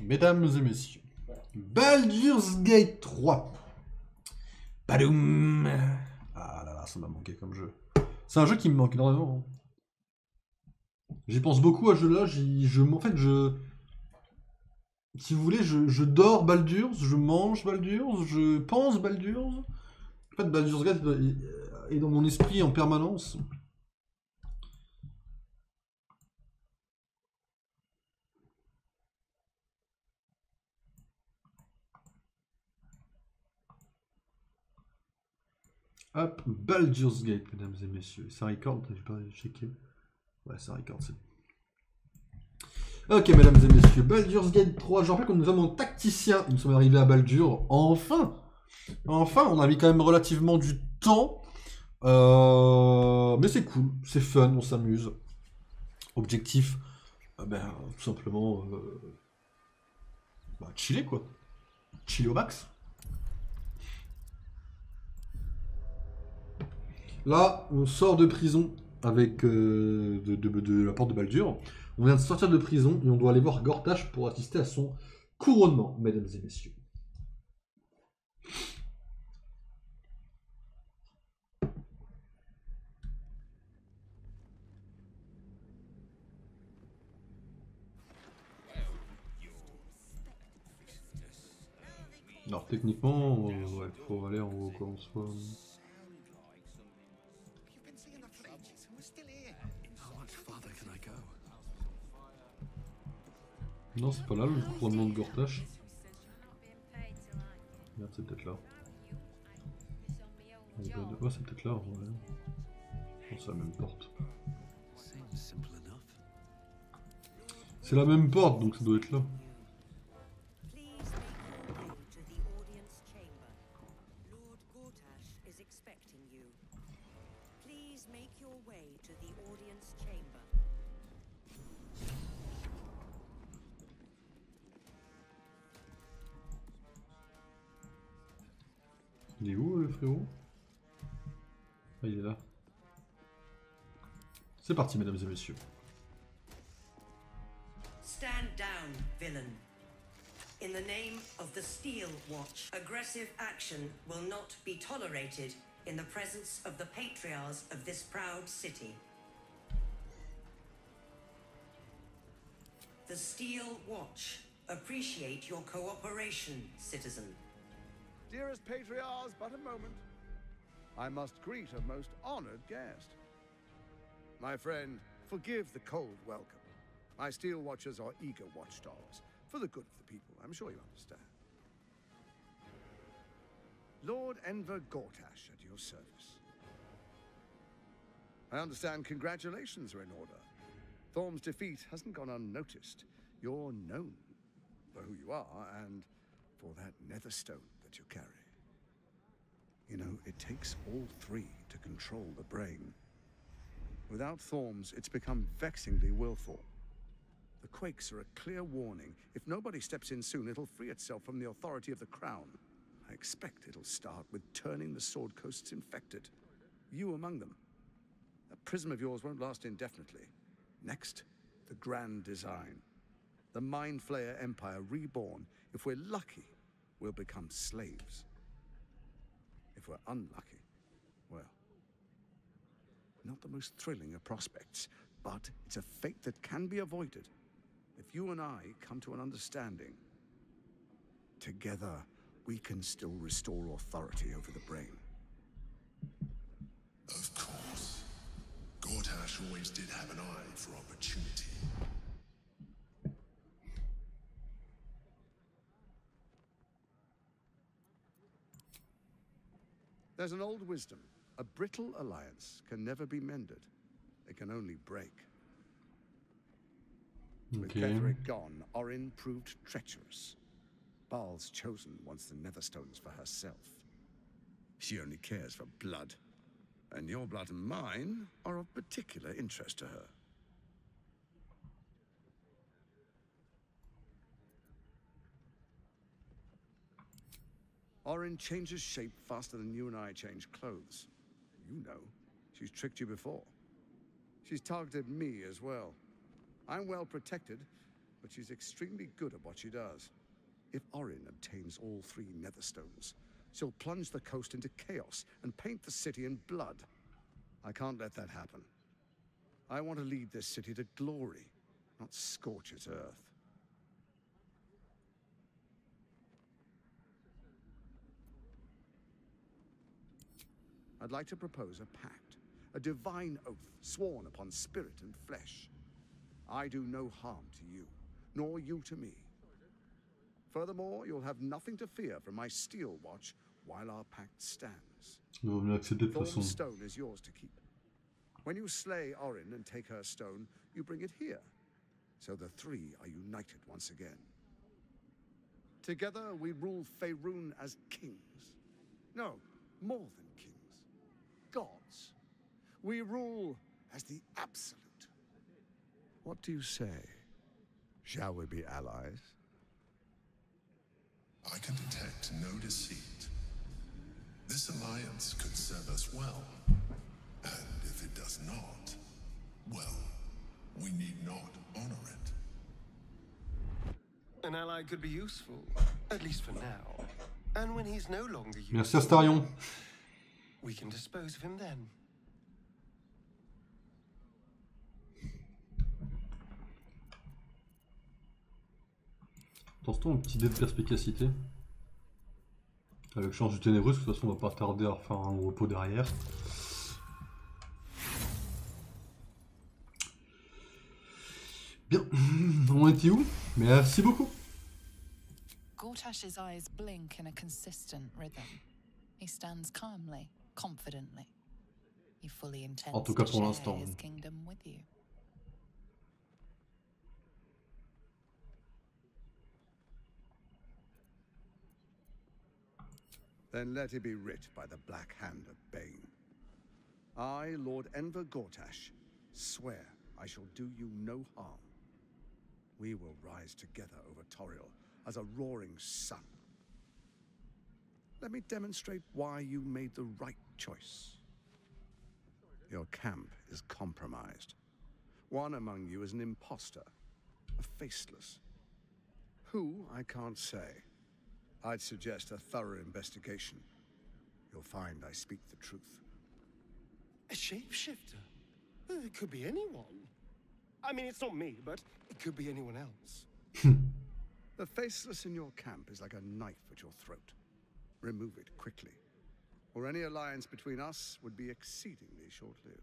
Mesdames et messieurs, Baldur's Gate 3. Badoum. Ah là là, ça m'a manqué comme jeu. C'est un jeu qui me manque énormément. J'y pense beaucoup à ce jeu-là. En fait, si vous voulez, je dors Baldur's, je mange Baldur's, je pense Baldur's. En fait, Baldur's Gate est dans mon esprit en permanence. Hop, Baldur's Gate, mesdames et messieurs. Ça record, j'ai pas checké. Ouais, ça record, c'est bon. Ok, mesdames et messieurs, Baldur's Gate 3. Je rappelle que nous sommes en tacticien. Nous sommes arrivés à Baldur. Enfin, on a mis quand même relativement du temps. Mais c'est cool, c'est fun, on s'amuse. Objectif, tout simplement, chiller quoi. Chiller au max. Là, on sort de prison avec de la porte de Baldur. On vient de sortir de prison et on doit aller voir Gortash pour assister à son couronnement, mesdames et messieurs. Alors techniquement, il faut aller en haut quoi, en soi. Non, c'est pas là le couronnement de Gortash. Merde, c'est peut-être là. Ouais, c'est peut-être là. Ouais. Non, c'est la même porte. C'est la même porte, donc ça doit être là. Il est où le frérot? Ah, il est là. C'est parti, mesdames et messieurs. Stand down, villain. In the name of the Steel Watch, aggressive action will not be tolerated in the presence of the patriarchs of this proud city. The Steel Watch appreciate your cooperation, citizen. Dearest patriarchs, but a moment. I must greet a most honored guest. My friend, forgive the cold welcome. My Steel Watchers are eager watchdogs, for the good of the people, I'm sure you understand. Lord Enver Gortash at your service. I understand congratulations are in order. Thorm's defeat hasn't gone unnoticed. You're known for who you are and for that nether stone that you carry. You know, it takes all three to control the brain. Without Thorms, it's become vexingly willful. The Quakes are a clear warning. If nobody steps in soon, it'll free itself from the authority of the Crown. I expect it'll start with turning the Sword Coasts infected. You among them. That prism of yours won't last indefinitely. Next, the Grand Design. The Mind Flayer Empire reborn. If we're lucky, we'll become slaves. If we're unlucky, well, not the most thrilling of prospects, but it's a fate that can be avoided. If you and I come to an understanding, together we can still restore authority over the brain. Of course. Gortash always did have an eye for opportunity. There's an old wisdom. A brittle alliance can never be mended. It can only break. With Betheric gone, Orin proved treacherous. Baal's chosen wants the Netherstones for herself. She only cares for blood. And your blood and mine are of particular interest to her. Orin changes shape faster than you and I change clothes. You know, she's tricked you before. She's targeted me as well. I'm well protected, but she's extremely good at what she does. If Orin obtains all 3 Netherstones, she'll plunge the coast into chaos and paint the city in blood. I can't let that happen. I want to lead this city to glory, not scorch its earth. I'd like to propose a pact, a divine oath sworn upon spirit and flesh. I do no harm to you, nor you to me. Furthermore, you'll have nothing to fear from my Steel Watch while our pact stands. Il vaut mieux accepter de toute Thorn's façon. stone is yours to keep. When you slay Orin and take her stone, you bring it here. So the 3 are united once again. Together we rule Faerun as kings. No, more than kings. Gods. We rule as the Absolute. What do you say? Shall we be allies? I can detect no deceit. This alliance could serve us well. And if it does not, well, we need not honor it. An ally could be useful, at least for now. And when he's no longer useful, Merci Astarion. we can dispose of him then. Tente-toi un petit dé de perspicacité. Avec chance du ténébreux, de toute façon on va pas tarder à refaire un repos derrière. Bien, on était où? Merci beaucoup. Gortash's eyes blink in a consistent rhythm. He stands calmly, confidently. He fully intends En tout cas to pour share l'instant. his kingdom with you. Then let it be writ by the black hand of Bane. I, Lord Enver Gortash, swear I shall do you no harm. We will rise together over Toriel as a roaring sun. Let me demonstrate why you made the right choice. Your camp is compromised. One among you is an imposter, a faceless. Who, I can't say. I'd suggest a thorough investigation. You'll find I speak the truth. A shapeshifter? It could be anyone. I mean, it's not me, but it could be anyone else. The faceless in your camp is like a knife at your throat. Remove it quickly, or any alliance between us would be exceedingly short-lived.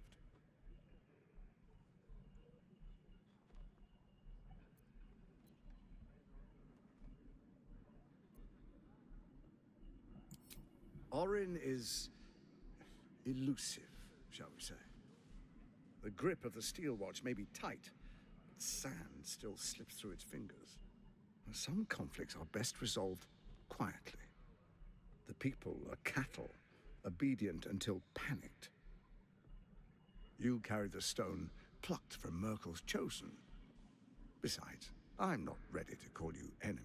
Orin is elusive, shall we say. The grip of the Steel Watch may be tight, but sand still slips through its fingers. Some conflicts are best resolved quietly. The people are cattle, obedient until panicked. You carry the stone plucked from Merkel's chosen. Besides, I'm not ready to call you enemy.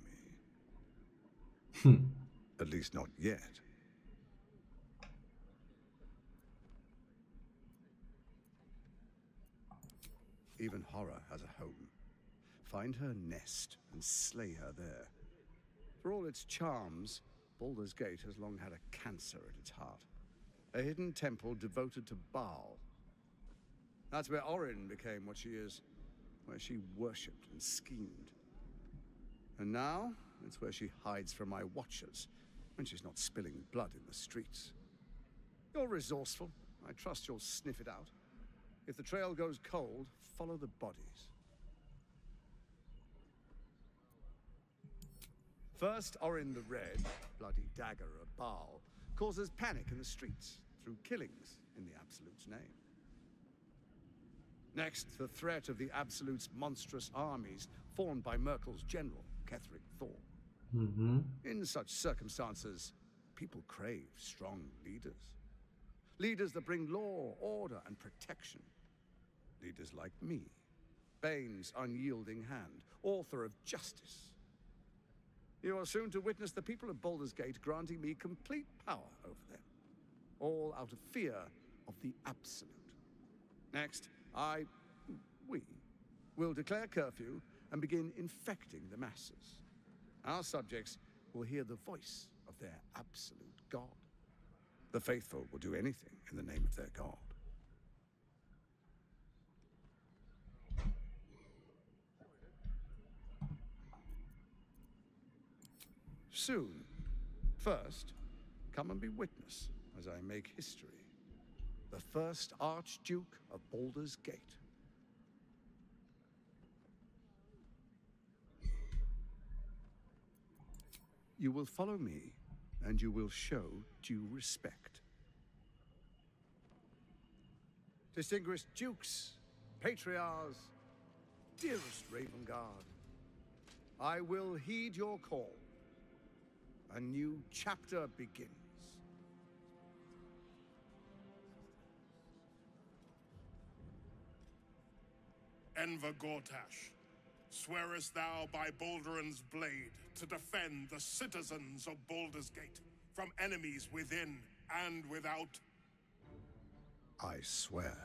At least not yet. Even horror has a home. Find her nest and slay her there. For all its charms, Baldur's Gate has long had a cancer at its heart. A hidden temple devoted to Baal. That's where Orin became what she is, where she worshipped and schemed. And now, it's where she hides from my watchers, when she's not spilling blood in the streets. You're resourceful. I trust you'll sniff it out. If the trail goes cold, follow the bodies. First, Orin the Red, bloody dagger of Baal, causes panic in the streets through killings in the Absolute's name. Next, the threat of the Absolute's monstrous armies formed by Merkel's general, Ketheric Thorn. In such circumstances, people crave strong leaders. Leaders that bring law, order, and protection. Leaders like me, Bane's unyielding hand, author of justice. You are soon to witness the people of Baldur's Gate granting me complete power over them, all out of fear of the Absolute. Next, we will declare curfew and begin infecting the masses. Our subjects will hear the voice of their absolute God. The faithful will do anything in the name of their God. Soon. First, come and be witness as I make history. The first Archduke of Baldur's Gate. You will follow me, and you will show due respect. Distinguished dukes, patriarchs, dearest Ravengard, I will heed your call. A new chapter begins. Enver Gortash, swearest thou by Balduran's blade to defend the citizens of Baldur's Gate from enemies within and without? I swear.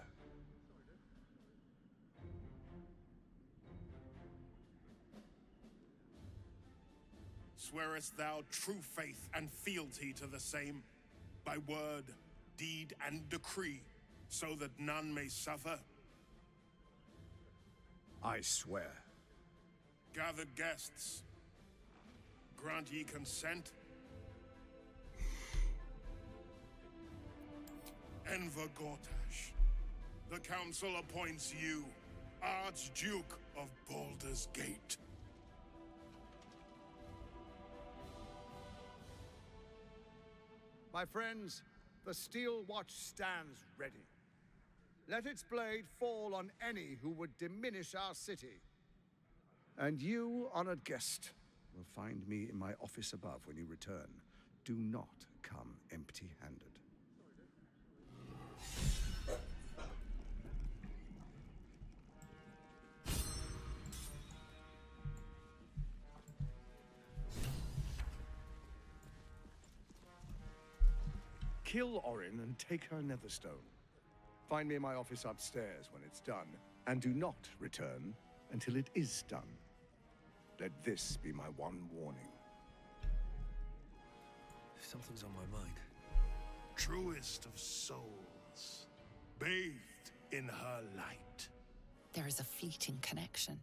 Swearest thou true faith and fealty to the same, by word, deed, and decree, so that none may suffer? I swear. Gathered guests, grant ye consent? Enver Gortash, the council appoints you Archduke of Baldur's Gate. My friends, the Steel Watch stands ready. Let its blade fall on any who would diminish our city. And you, honored guest, will find me in my office above when you return. Do not come empty-handed. Kill Orin and take her Netherstone. Find me in my office upstairs when it's done, and do not return until it is done. Let this be my one warning. Something's on my mind. Truest of souls, bathed in her light. There is a fleeting connection.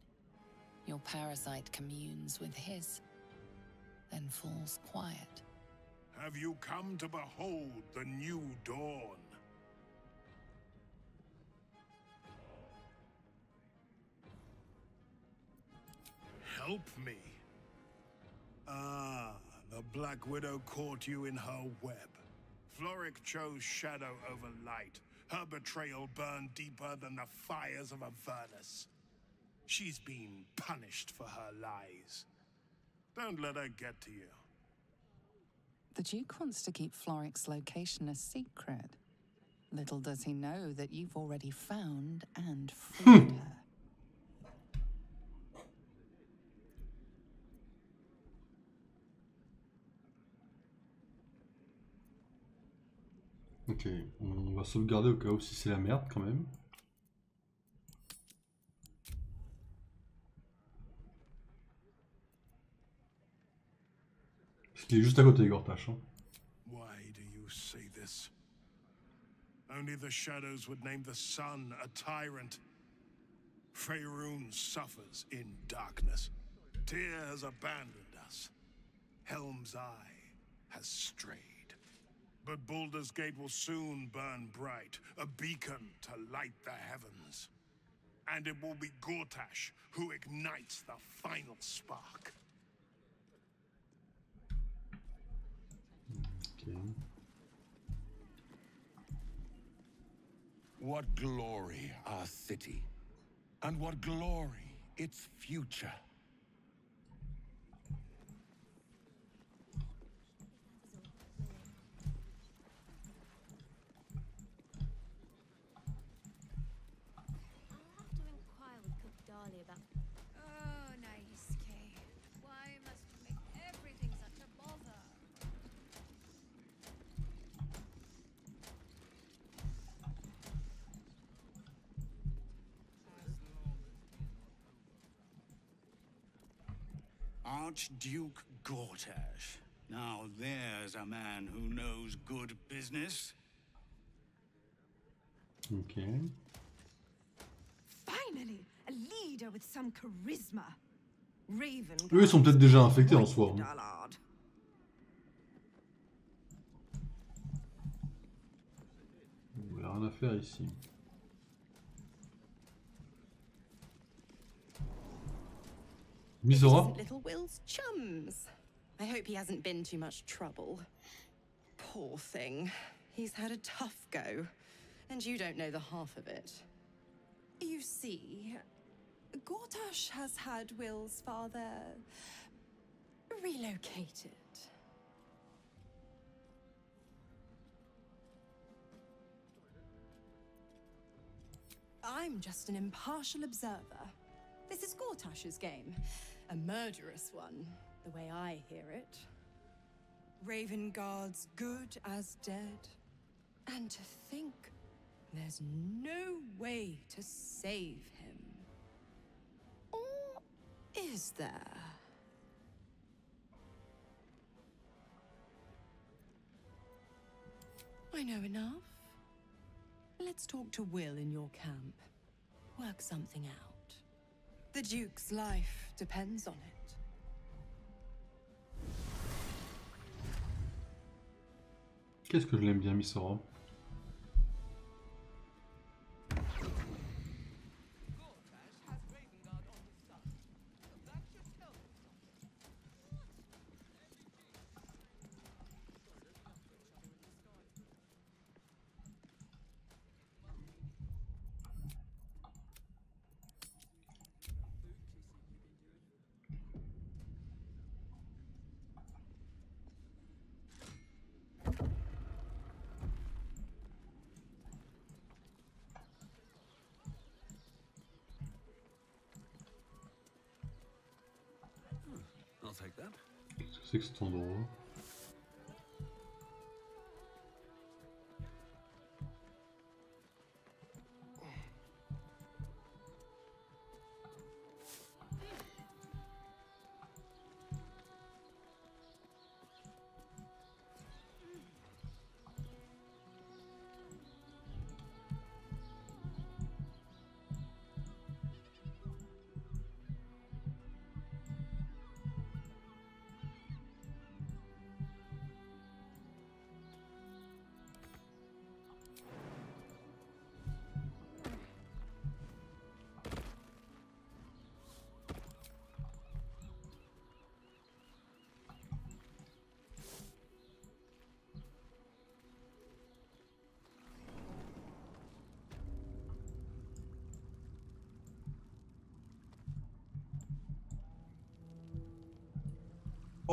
Your parasite communes with his, then falls quiet. Have you come to behold the new dawn? Help me. Ah, the Black Widow caught you in her web. Florrick chose shadow over light. Her betrayal burned deeper than the fires of Avernus. She's been punished for her lies. Don't let her get to you. The Duke wants to keep Florrick's location a secret. Little does he know that you've already found and freed her. Ok, on va sauvegarder au cas où si c'est la merde quand même. Parce qu'il est juste à côté, Gortash. Hein. Why do you say this? Only the shadows would name the sun a tyrant. Faerun suffers in darkness. Tyr has abandoned us. Helm's Eye has strayed. But Baldur's Gate will soon burn bright, a beacon to light the heavens. And it will be Gortash who ignites the final spark. Okay. What glory our city, and what glory its future. I'll have to inquire with Cook Darley about... Oh, Naisuke. Why must you make everything such a bother? Archduke Gortash. Now there's a man who knows good business. Ok. Finally, a leader with some charisma. Raven. Eux, ils sont peut-être déjà infectés en soi. Il n'y a rien à faire ici. Misora? Little Will's chums. I hope he hasn't been too much trouble. Poor thing. He's had a tough go. And you don't know the half of it. You see, Gortash has had Will's father relocated. I'm just an impartial observer. This is Gortash's game. A murderous one, the way I hear it. Ravengard's good as dead. And to think there's no way to save him. Or is there? I know enough. Let's talk to Will in your camp. Work something out. The Duke's life depends on it. Qu'est-ce que je l'aime bien, Misora? I'll take that. Qu'est-ce que c'est que cet endroit?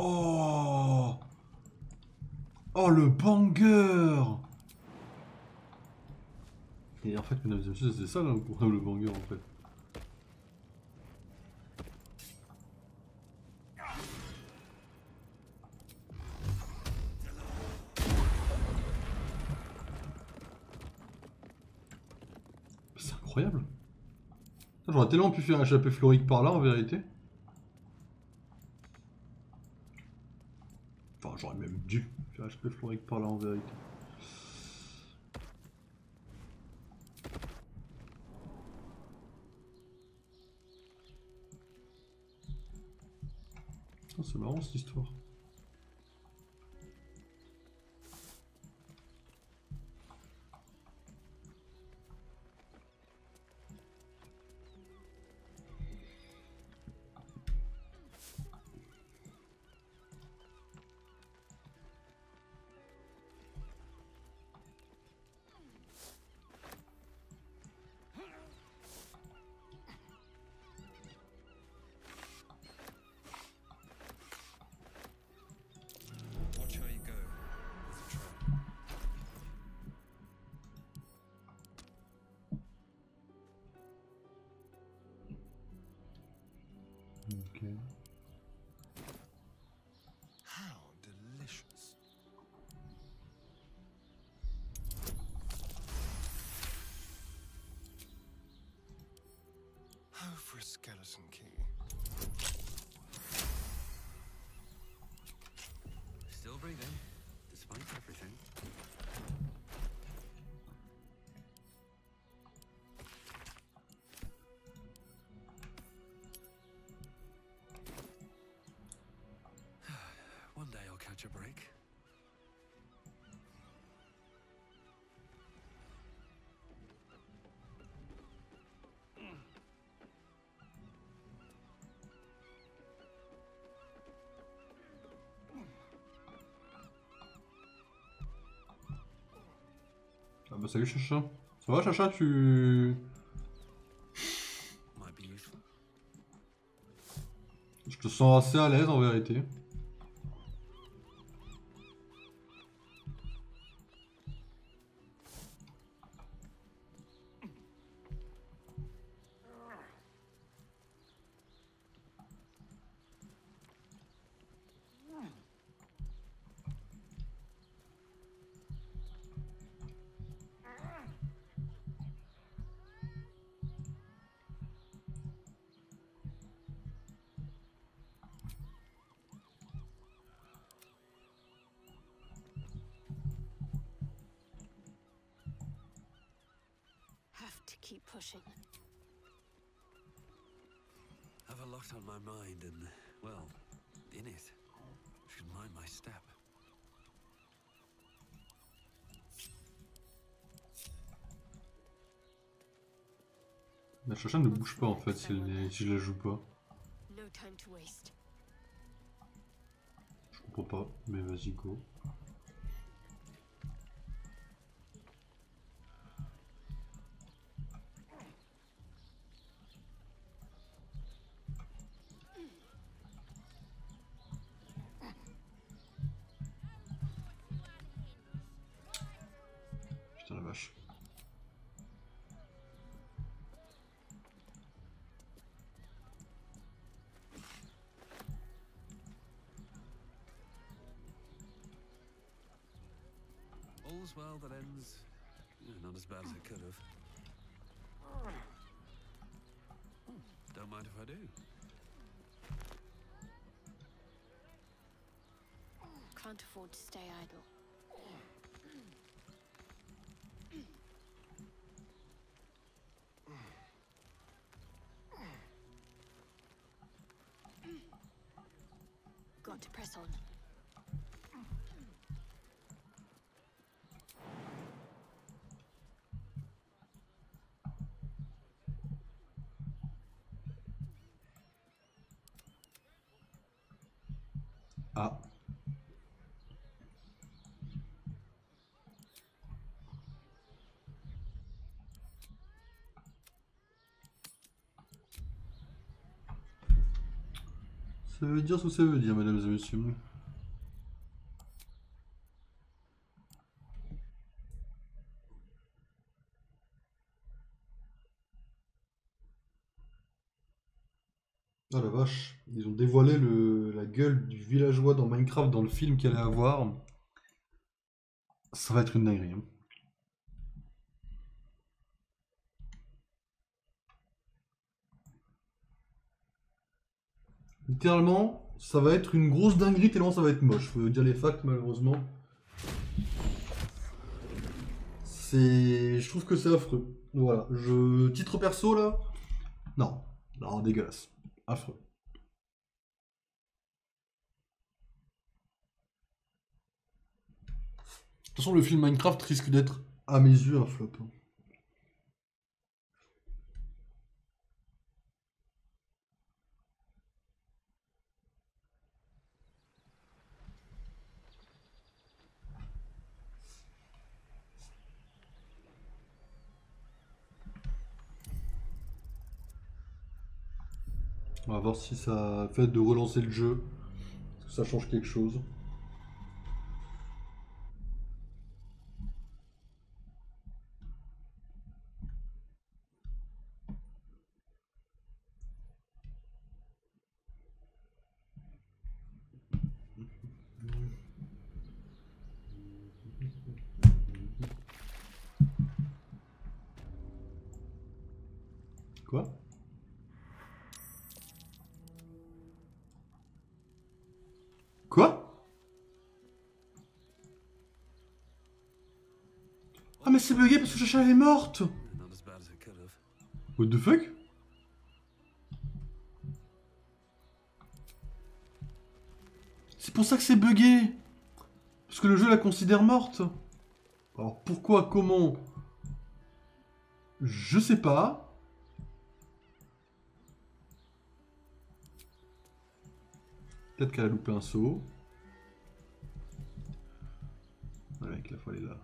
Oh! Oh, le banger! Et en fait, mesdames et messieurs, c'est ça là, le banger en fait. C'est incroyable. J'aurais tellement pu faire échapper Floric par là en vérité. Enfin, j'aurais même dû faire échapper Floric par là en vérité. Oh, c'est marrant cette histoire. Okay. How delicious. Oh, for a skeleton key. catch a break? Ah bah salut Chacha. Ça va Chacha, tu... Je te sens assez à l'aise en vérité. Have to keep pushing. Have a lot on my mind and, well, in it. Should mind my step. La Chacha ne bouge pas en fait si je la joue pas. No time to waste. Je comprends pas, mais vas-y go. Putain la vache. All's well that ends. Not as bad as it could have. Don't mind if I do. Can't afford to stay idle. Got to press on. Ah. Ça veut dire ce que ça veut dire, mesdames et messieurs. Oh la vache, ils ont dévoilé la gueule du villageois dans Minecraft dans le film qu'il allait avoir. Ça va être une dinguerie. Hein. Littéralement, ça va être une grosse dinguerie tellement ça va être moche. Faut dire les facts malheureusement. Je trouve que c'est affreux. Voilà, titre perso là, non, non dégueulasse, affreux. De toute façon, le film Minecraft risque d'être, à mes yeux, un flop. On va voir si ça fait de relancer le jeu. Est-ce que ça change quelque chose? Quoi? Quoi? Ah mais c'est bugué parce que Chacha elle est morte. What the fuck? C'est pour ça que c'est bugué. Parce que le jeu la considère morte. Alors pourquoi, comment? Je sais pas. Peut-être qu'elle a loupé un saut. Ouais, avec la fois elle est là.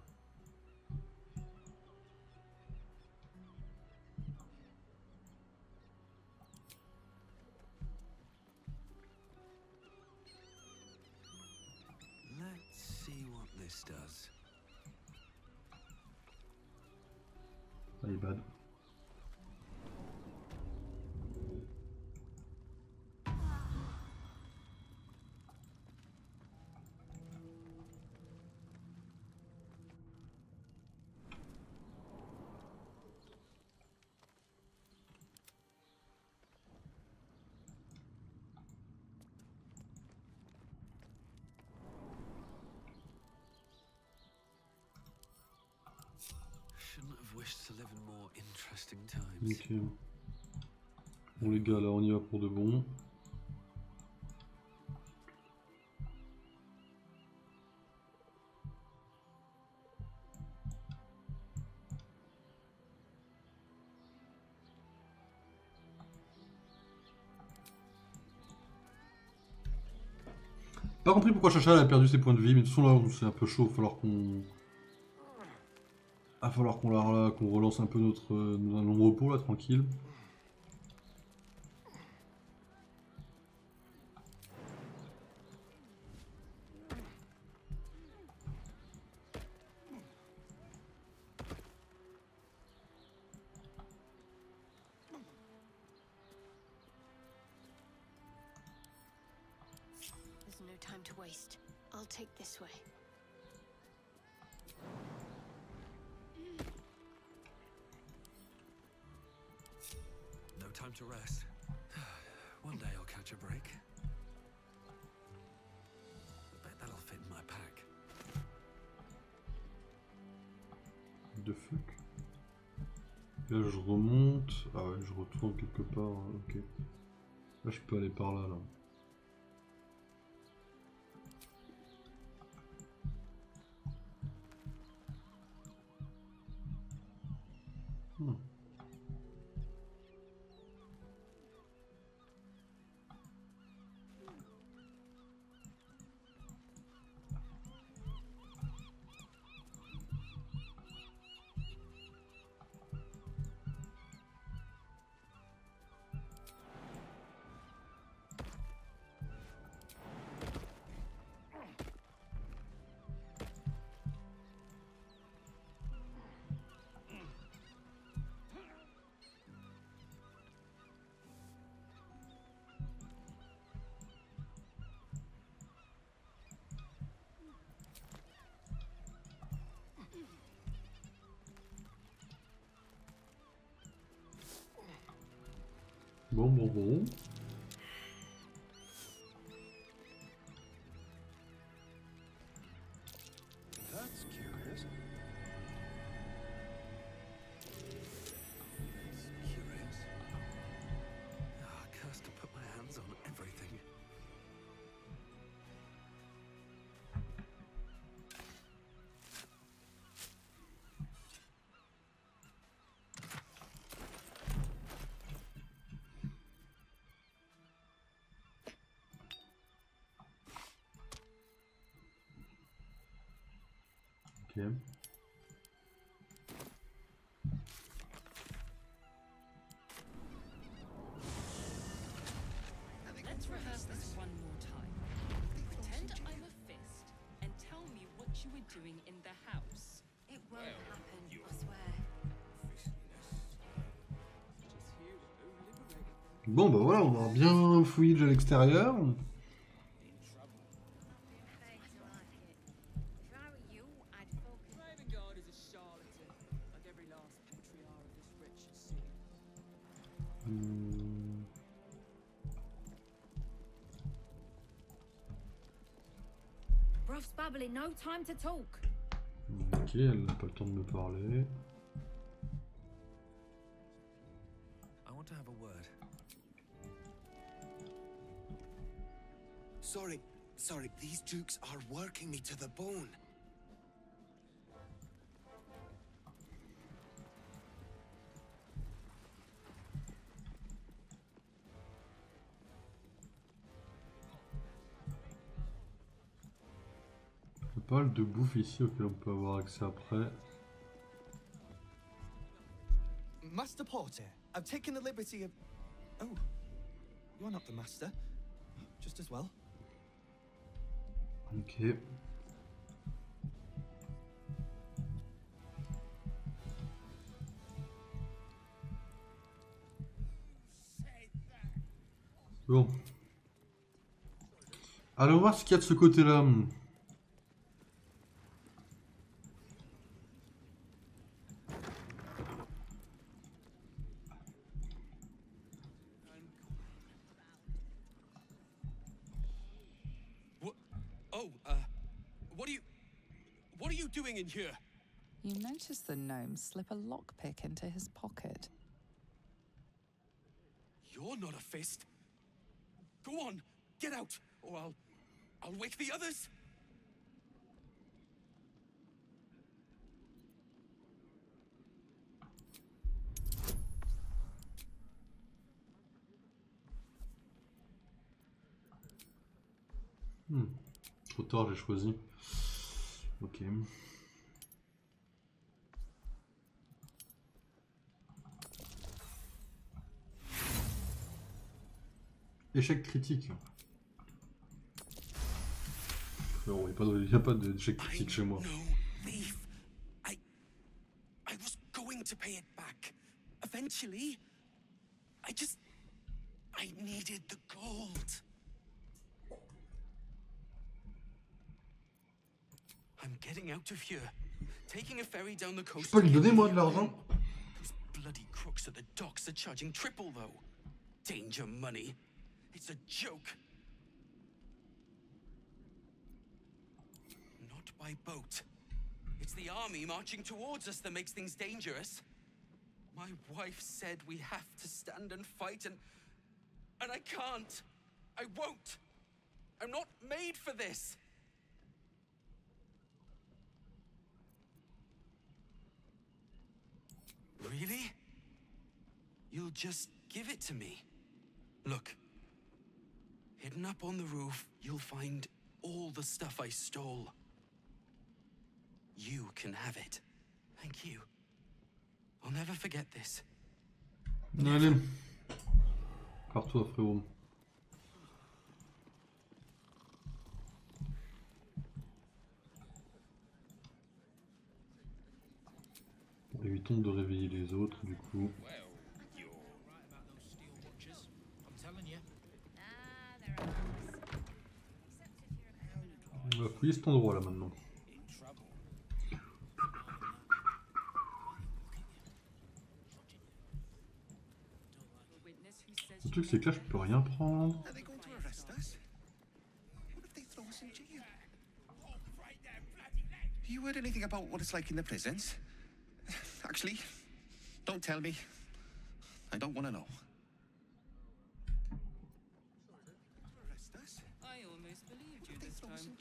Let's see what this does. Allez, bad. Shouldn't have wished to live in more interesting times. Ok. Bon les gars, là on y va pour de bon. Pas compris pourquoi Chacha elle a perdu ses points de vie, mais de toute façon là c'est un peu chaud, il va falloir qu'on... Va falloir qu'on relance un peu notre long repos là, tranquille. There's no time to waste. I'll take this way. No time to rest. One day I'll catch a break. I bet that'll fit in my pack. De fuck. Là je remonte. Ah ouais, je retourne quelque part. Ok. Là je peux aller par là là. Bon. That's curious. It's curious. Ah, cursed to put my hands on everything. Ok. Let's rehearse this one more time. Pretend I'm a fist and tell me what you were doing in the house. It won't happen, I swear. Bon bah voilà, on a bien fouillé déjà l'extérieur. Ravengard is a charlatan, like every last patriarch of this wretched city. Ruff's babbling, no time to talk. Ok, elle n'a pas le temps de me parler. I want to have a word. Sorry, Sorry, these dukes are working me to the bone. Il y a pas mal de bouffe ici auquel on peut avoir accès après. Master Porter, I've taken the liberty of... Oh, you're not the master. Just as well. Ok. Bon. Allons voir ce qu'il y a de ce côté-là. What are you doing in here? You notice the gnome slip a lockpick into his pocket. You're not a fist. Go on, get out, or I'll wake the others. Trop tard, j'ai choisi. Ok. Échec critique. Non, il n'y a pas d'échec critique chez moi. I was going to pay it back. Eventually. I needed the gold. I'm getting out of here. Taking a ferry down the coast. Je peux lui donner moi de l'argent. Those bloody crooks at the docks are charging triple though. Danger money. It's a joke. Not by boat. It's the army marching towards us that makes things dangerous. My wife said we have to stand and fight and I can't. I won't. I'm not made for this. Really? You'll just give it to me? Look. Hidden up on the roof, you'll find all the stuff I stole. You can have it. Thank you. I'll never forget this. Allez. Pars-toi, frérot. Évitons de réveiller les autres, du coup. On va fouiller cet endroit là maintenant. Le truc c'est que là je peux rien prendre. You heard anything about what it's like in the prisons? Actually, don't tell me. I don't want to know. I almost believed you this time.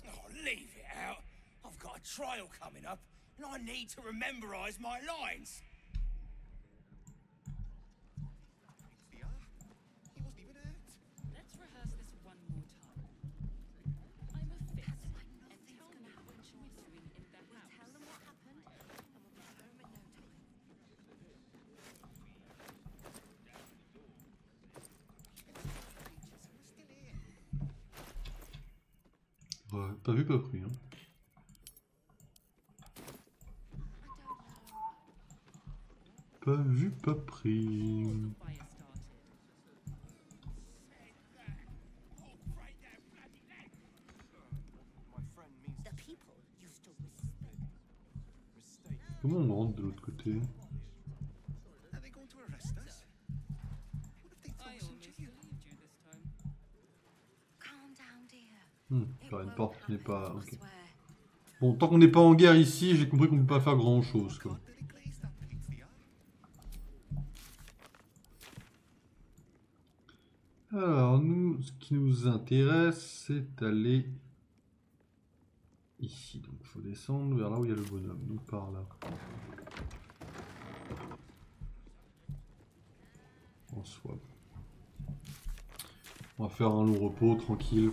Oh, leave it out. I've got a trial coming up, and I need to rememberize my lines. Let's rehearse this one more time. I'm a fist, and tell me what you were doing in the house. Tell them what happened, and we'll be home in no time. Ouais, pas vu, pas pris. Hein. Pas vu, pas pris. Comment on rentre de l'autre côté? Là, une porte qui n'est pas... Okay. Bon, tant qu'on n'est pas en guerre ici, j'ai compris qu'on ne peut pas faire grand chose. Quoi. Alors... Alors nous, ce qui nous intéresse, c'est d'aller ici. Donc il faut descendre vers là où il y a le bonhomme. Donc par là. En soi. On va faire un long repos, tranquille.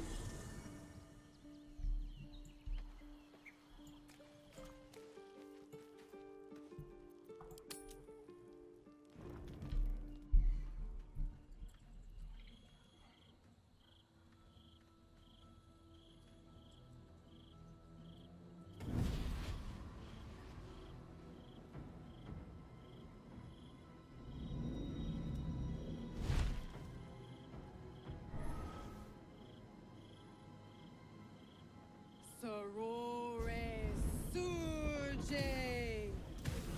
Sorore surge,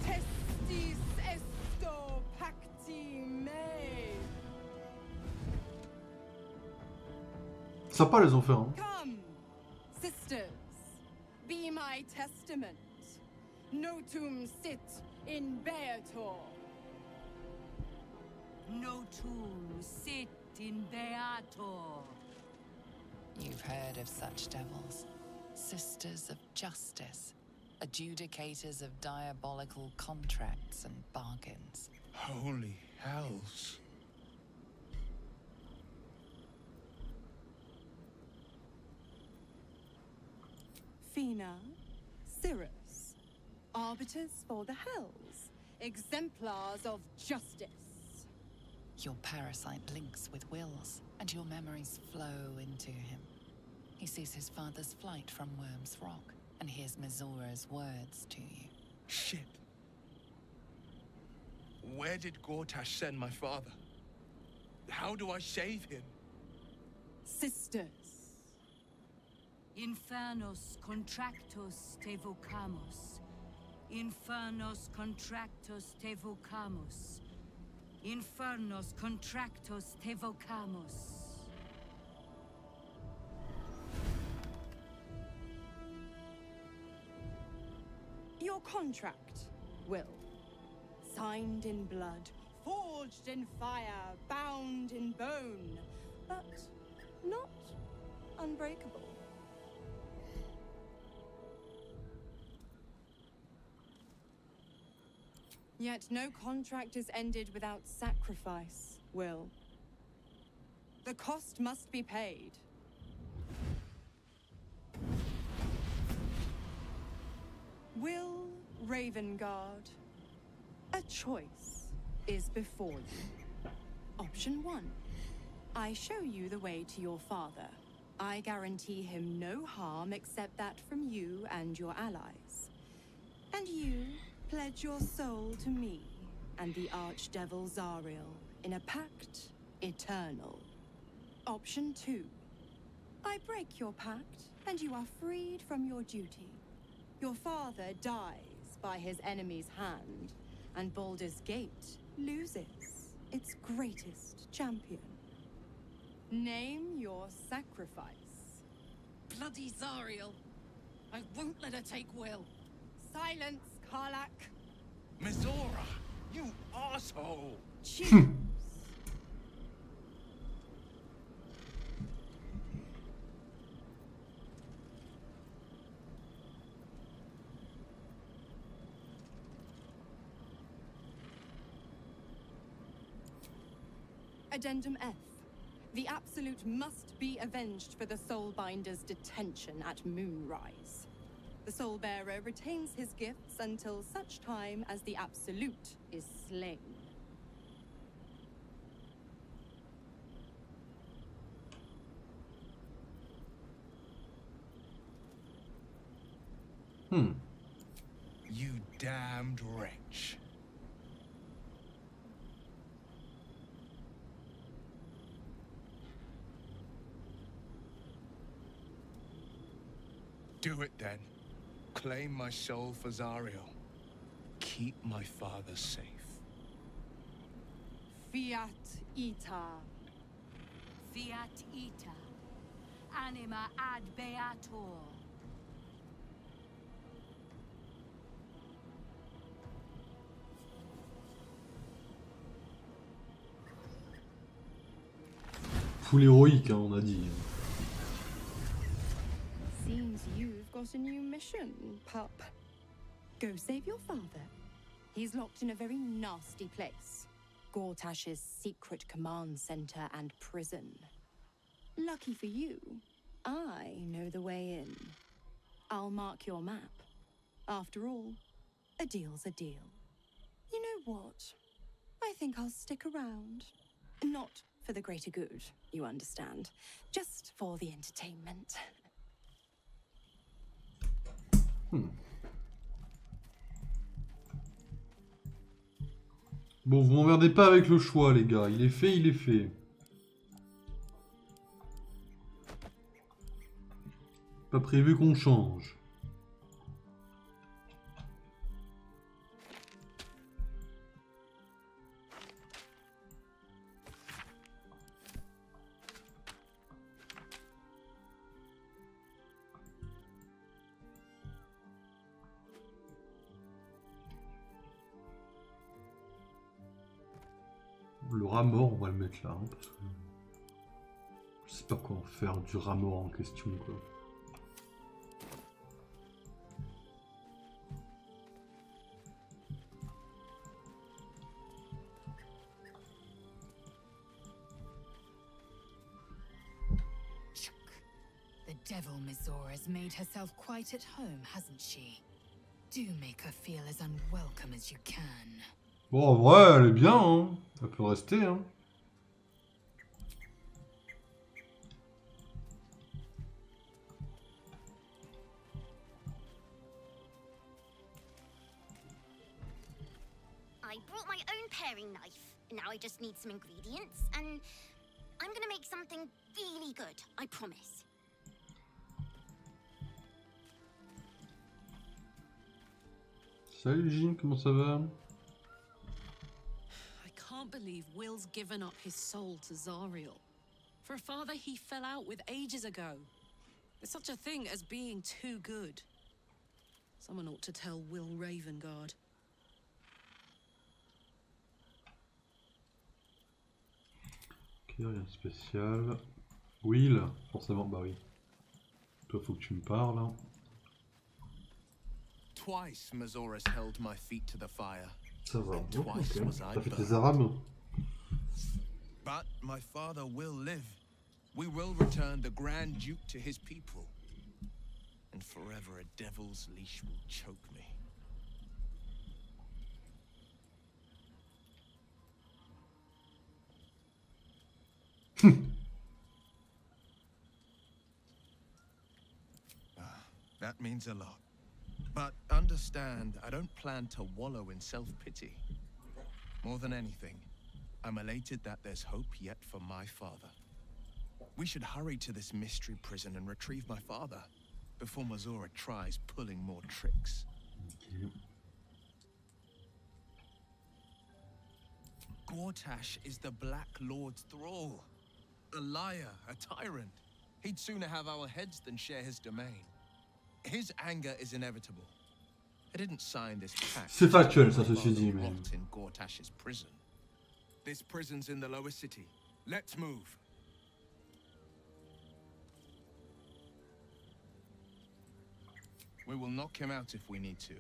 testis esto pacti me. Sympa les enfers, hein. Come, sisters, be my testament. Notum sit in Beator. Notum sit in Beator. You've heard of such devils. Sisters of justice. Adjudicators of diabolical contracts and bargains. Holy hells. Fina, Cyrus, arbiters for the hells, exemplars of justice. Your parasite links with Will's, and your memories flow into him. He sees his father's flight from Worm's Rock, and hears Mizora's words to you. Shit. Where did Gortash send my father? How do I save him? Sisters. Infernos contractos te vocamos. Infernos contractos te vocamos. Infernos contractos te vocamos. Your contract, Will. Signed in blood, forged in fire, bound in bone, but not unbreakable. Yet no contract is ended without sacrifice, Will. The cost must be paid. Will Ravengard, a choice is before you. Option 1. I show you the way to your father. I guarantee him no harm except that from you and your allies. And you pledge your soul to me and the Archdevil Zariel in a pact eternal. Option 2. I break your pact and you are freed from your duty. Your father dies by his enemy's hand, and Baldur's Gate loses its greatest champion. Name your sacrifice. Bloody Zariel. I won't let her take Will. Silence, Karlach. Mizora, you asshole! Choose. Addendum F. The Absolute must be avenged for the Soulbinder's detention at Moonrise. The Soulbearer retains his gifts until such time as the Absolute is slain. You damned wretch. Do it then. Claim my soul for Zariel. Keep my father safe. Fiat Ita. Fiat ita. Anima ad beator. full héroïque, hein, on a dit. Seems you've got a new mission, pup. Go save your father. He's locked in a very nasty place. Gortash's secret command center and prison. Lucky for you, I know the way in. I'll mark your map. After all, a deal's a deal. You know what? I think I'll stick around. Not for the greater good, you understand. Just for the entertainment. Bon, vous m'emmerdez pas avec le choix, les gars. Il est fait, il est fait. Pas prévu qu'on change. Le rat mort, on va le mettre là, hein, parce que je sais pas quoi en faire du rat mort en question, quoi. The devil Mizora has made herself quite at home, hasn't she? Do make her feel as unwelcome as you can. Bon, en vrai, elle est bien, hein. Elle peut rester, hein. I brought my own paring knife. Now I just need some ingredients, and I'm gonna make something really good, I promise. Salut Jean, comment ça va? I can't believe Will's given up his soul to Zariel. For a father he fell out with ages ago. There's such a thing as being too good. Someone ought to tell Will Ravengard. Ok, rien de spécial. Will, forcément, bah oui. Toi, faut que tu me parles. Hein. Twice Mazoras held my feet to the fire. Ça va. And Oh, twice ok. was I T'as fait tes burned. arabes. But my father will live. We will return the Grand Duke to his people. And forever a devil's leash will choke me. That means a lot. But understand, I don't plan to wallow in self-pity. More than anything, I'm elated that there's hope yet for my father. We should hurry to this mystery prison and retrieve my father before Mazora tries pulling more tricks. Gortash is the Black Lord's thrall. A liar, a tyrant. He'd sooner have our heads than share his domain. His anger is inevitable. I didn't sign this pact. C'est factuel, ça, ceci dit, mais... rot in Gortash's prison. This prison's in the lower city. Let's move. We will knock him out if we need to,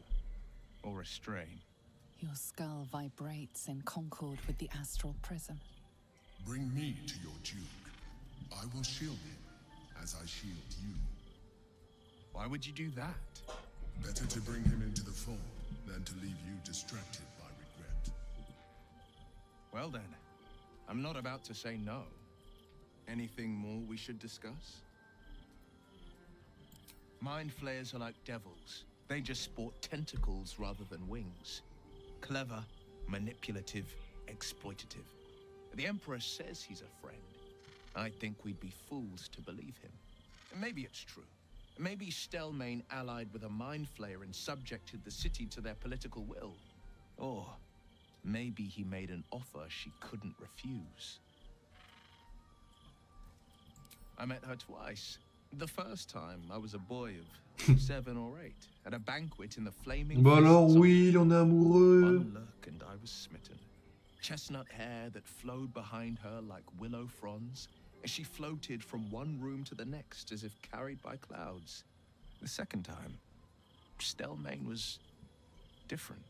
or restrain. Your skull vibrates in concord with the astral prism. Bring me to your Duke. I will shield him, as I shield you. Why would you do that? Better to bring him into the fold than to leave you distracted by regret. Well then, I'm not about to say no. Anything more we should discuss? Mind flayers are like devils. They just sport tentacles rather than wings. Clever, manipulative, exploitative. The Emperor says he's a friend. I think we'd be fools to believe him. Maybe it's true. Maybe Stelmane allied with a mind flayer and subjected the city to their political will. Or maybe he made an offer she couldn't refuse. I met her twice. The first time, I was a boy of 7 or 8, at a banquet in the flaming... Bah alors oui, il en est amoureux. One look and I was smitten. Chestnut hair that flowed behind her like willow fronds, as she floated from one room to the next as if carried by clouds. The second time, Stelmane was different.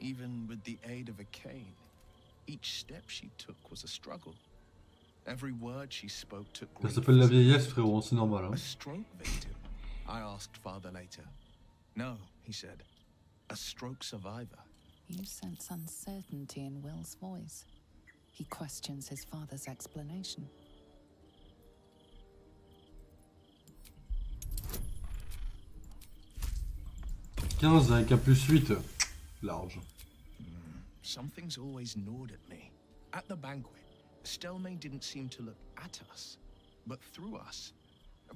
Even with the aid of a cane, each step she took was a struggle. Every word she spoke took Ça s'appelle la vieillesse, frérot, c'est normal. Hein. A stroke victim? I asked father later. No, he said. A stroke survivor. You sense uncertainty in Will's voice. He questions his father's explanation. «15 avec un +8. Large. Something's always gnawed at me. At the banquet, Stelmane didn't seem to look at us, but through us.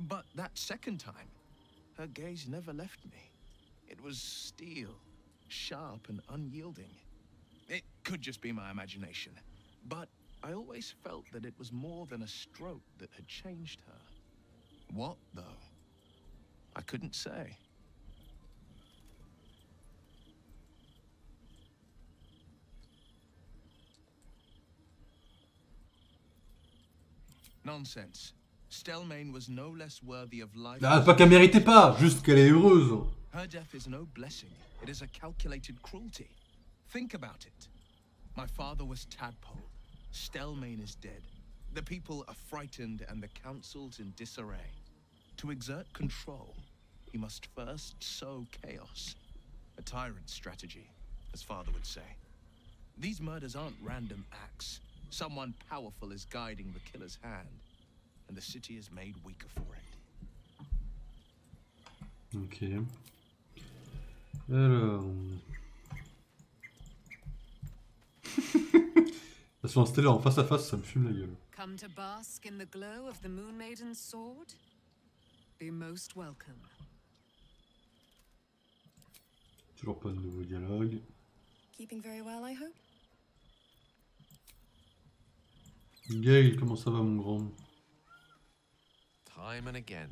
But that second time, her gaze never left me. It was steel, sharp and unyielding. It could just be my imagination, but I always felt that it was more than a stroke that had changed her. What, though? I couldn't say. Nonsense. Stelmane was no less worthy of life. Ah, pas qu'elle méritait pas, juste qu'elle est heureuse. Her death is no blessing. It is a calculated cruelty. Think about it. My father was Tadpole. Stelmane is dead. The people are frightened and the council's in disarray. To exert control, he must first sow chaos. A tyrant's strategy, as father would say. These murders aren't random acts. Someone powerful is guiding the killer's hand, and the city is made weaker for it. Ok. Alors... Elles sont installées en face à face, ça me fume la gueule. Come to bask in the glow of the Moon Maiden's sword? Be most welcome. Toujours pas de nouveau dialogue. Keeping very well, I hope. Gale, comment ça va mon grand? Time and again,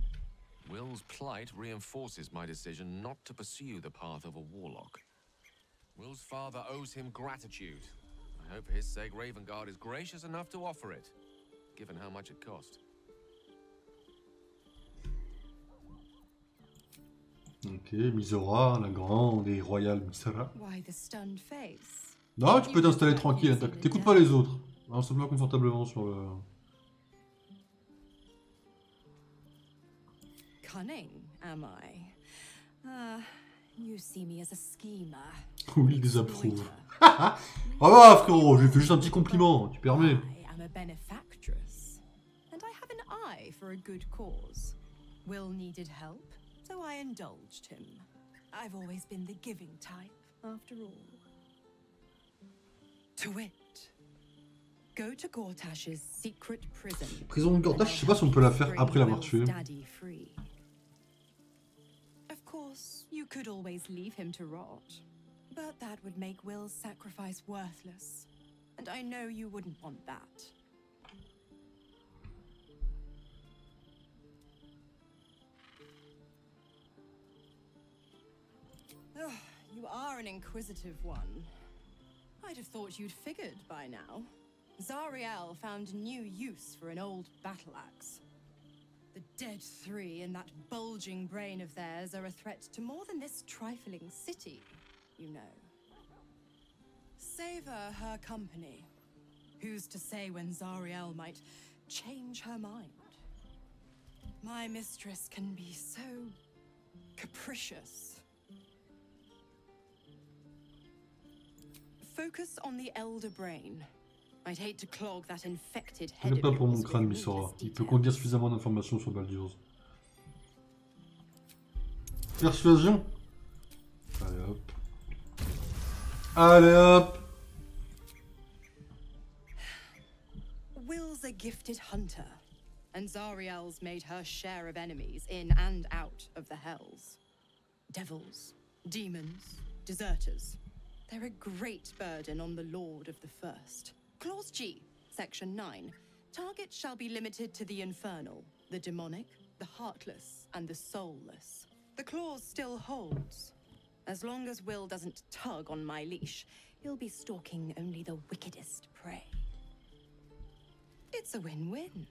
Will's plight reinforces my decision not to pursue the path of a warlock. Will's father owes him gratitude. I hope for his sake Ravengard is gracious enough to offer it, given how much it cost. Ok, Misora, la grande et royale Misora. Why the stunned face? Non, tu peux t'installer tranquille, t'écoutes pas les autres. Installe-toi confortablement sur le... Cunning, am I? You see me as a schemer. Oui, il désapprouve. Ah bah frérot, je lui fais juste un petit compliment, tu permets. I am a benefactress, and I have an eye for a good cause. Will needed help, so I indulged him. I've always been the giving type, after all. To it. Go to Gortash's secret prison. Prison de Gortash, je sais pas si on peut la faire après l'avoir tué. Of course, you could always leave him to rot, but that would make Will's sacrifice worthless, and I know you wouldn't want that. Oh, you are an inquisitive one. I'd have thought you'd figured by now. Zariel found new use for an old battle axe. The dead three in that bulging brain of theirs are a threat to more than this trifling city, you know. Savor her company. Who's to say when Zariel might change her mind? My mistress can be so capricious. Focus on the elder brain. I'd hate to clog that infected Je head. n'ai pas pour mon crâne, Misora. Il peut contenir suffisamment d'informations sur Baldur's. Persuasion. Allez hop. Allez hop. Will's a gifted hunter, and Zariel's made her share of enemies in and out of the Hells. Devils, demons, deserters. They're a great burden on the Lord of the First. Clause G, Section 9. Targets shall be limited to the infernal, the demonic, the heartless, and the soulless. The clause still holds. As long as Will doesn't tug on my leash, he'll be stalking only the wickedest prey. It's a win-win.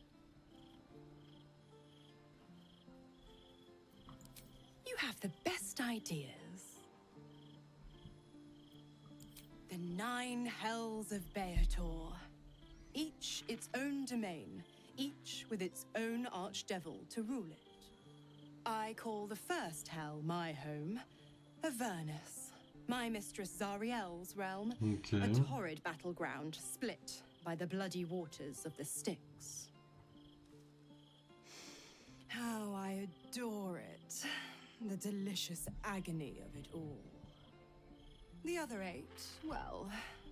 You have the best ideas. The 9 hells of Beator. Each its own domain, each with its own archdevil to rule it. I call the first hell my home, Avernus, my mistress Zariel's realm, Okay. a torrid battleground split by the bloody waters of the Styx. How I adore it, the delicious agony of it all. The other 8, well,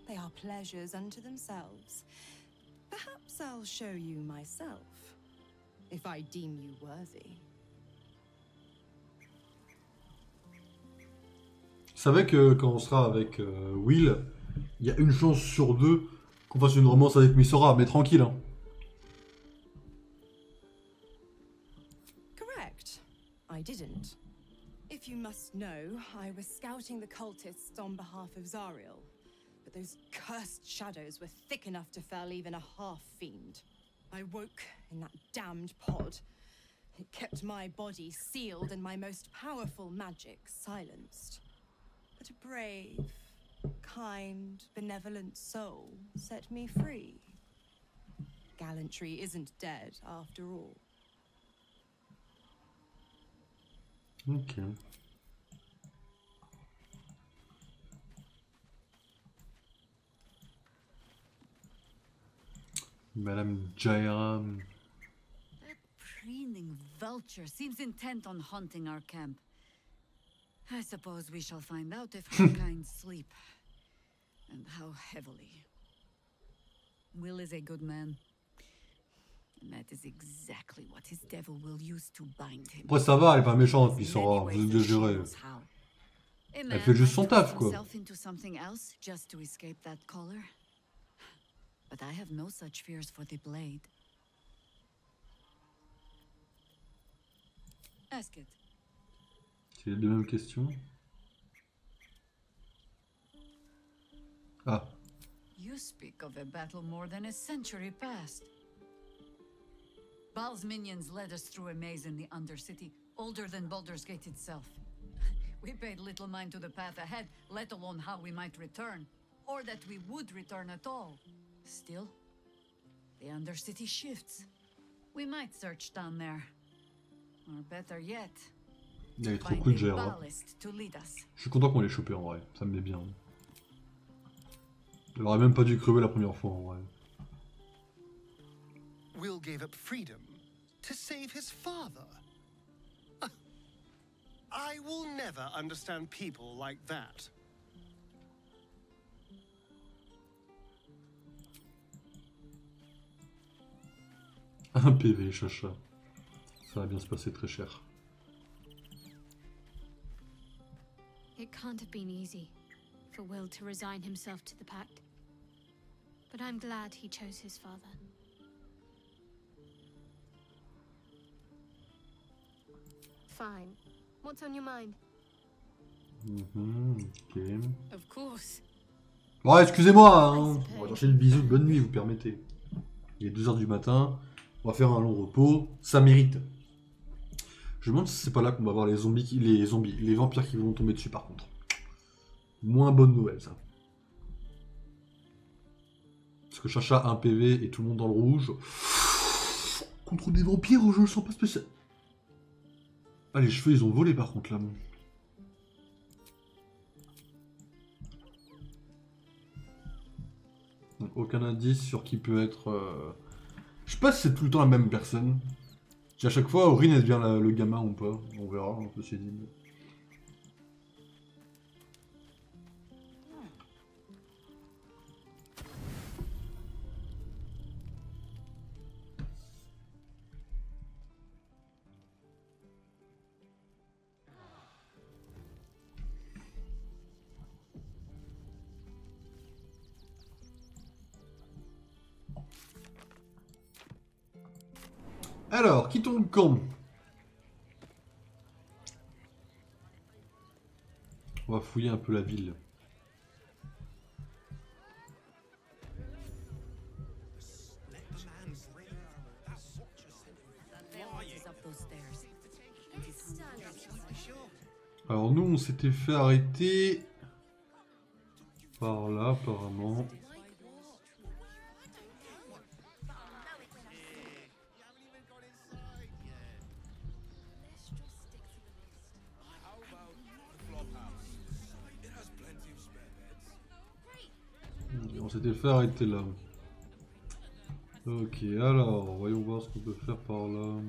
they are pleasures unto themselves. Perhaps I'll show you myself, if I deem you worthy. Je savais que quand on sera avec Will, il y a une chance sur 2 qu'on fasse une romance avec Missora, mais tranquille. Hein. Correct. I didn't. If you must know, I was scouting the cultists on behalf of Zariel. But those cursed shadows were thick enough to fell even a half-fiend. I woke in that damned pod. It kept my body sealed and my most powerful magic silenced. But a brave, kind, benevolent soul set me free. Gallantry isn't dead after all. Ok. Madame Jairam. That preening vulture seems intent on haunting our camp. I suppose we shall find out if her kind sleep. And how heavily. Will is a good man. And that is exactly what his devil will use to bind him. Après ça va, elle est pas méchante, Missora, vous êtes de gérer. Elle fait juste son taf, quoi. Into something else just to escape that collar. But I have no such fears for the blade. Ask it. C'est les deux mêmes questions. Ah. You speak of a battle more than a century past. Baal's minions led us through a maze in the Undercity, older than Baldur's Gate itself. We paid little mind to the path ahead, let alone how we might return, or that we would return at all. Still, the Undercity shifts. We might search down there. Or better yet, Il est trop find cool, a Jairam. ballast to lead us. Je suis content qu'on l'ait chopé en vrai, ça me met bien. Elle aurait même pas dû crever la première fois en vrai. Will gave up freedom to save his father. I will never understand people like that. Un PV, chacha. Ça va bien se passer très cher. It can't have been easy for Will to resign himself to the pact. But I'm glad he chose his father. Fine. What's on your mind? Ok. Of course. Ouais, excusez-moi, hein. On va chercher le bisou de bonne nuit, vous permettez. Il est 2h du matin, on va faire un long repos, ça mérite. Je me demande si c'est pas là qu'on va voir les vampires qui vont tomber dessus par contre. Moins bonne nouvelle ça. Parce que Chacha a un PV et tout le monde dans le rouge. Contre des vampires, je le sens pas spécial. Ah, les cheveux ils ont volé par contre là. Donc, aucun indice sur qui peut être... Je sais pas si c'est tout le temps la même personne. Si à chaque fois Aurine elle devient le gamin ou pas. On verra, on peut se dire. Alors, quittons le camp. On va fouiller un peu la ville. those stairs. And his hunger. Alors nous, on s'était fait arrêter par là, apparemment. On s'était fait arrêter là. Ok, alors, voyons voir ce qu'on peut faire par là.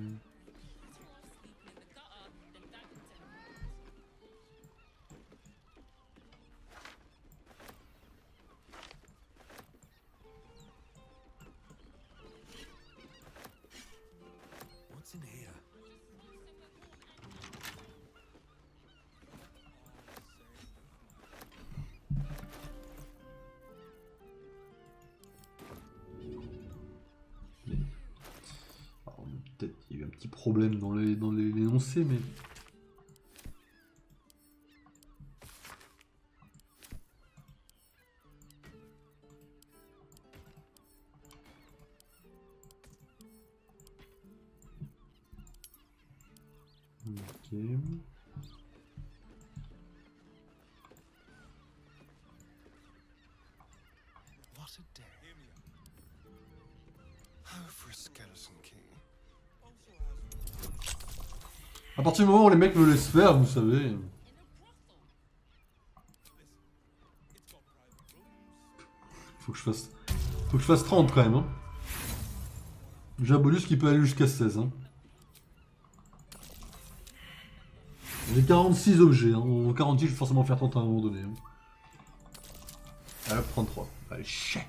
What's in here? Peut-être qu'il y a eu un petit problème dans l'énoncé, mais... Ok. What a day. Oh, for a skeleton key. À partir du moment où les mecs me laissent faire, vous savez. Faut que je fasse 30 quand même. Hein. J'ai un bonus qui peut aller jusqu'à 16. Hein. J'ai 46 objets. Hein. En 46, je vais forcément faire 30 à un moment donné. Hein. Allez, 33. Allez, chais.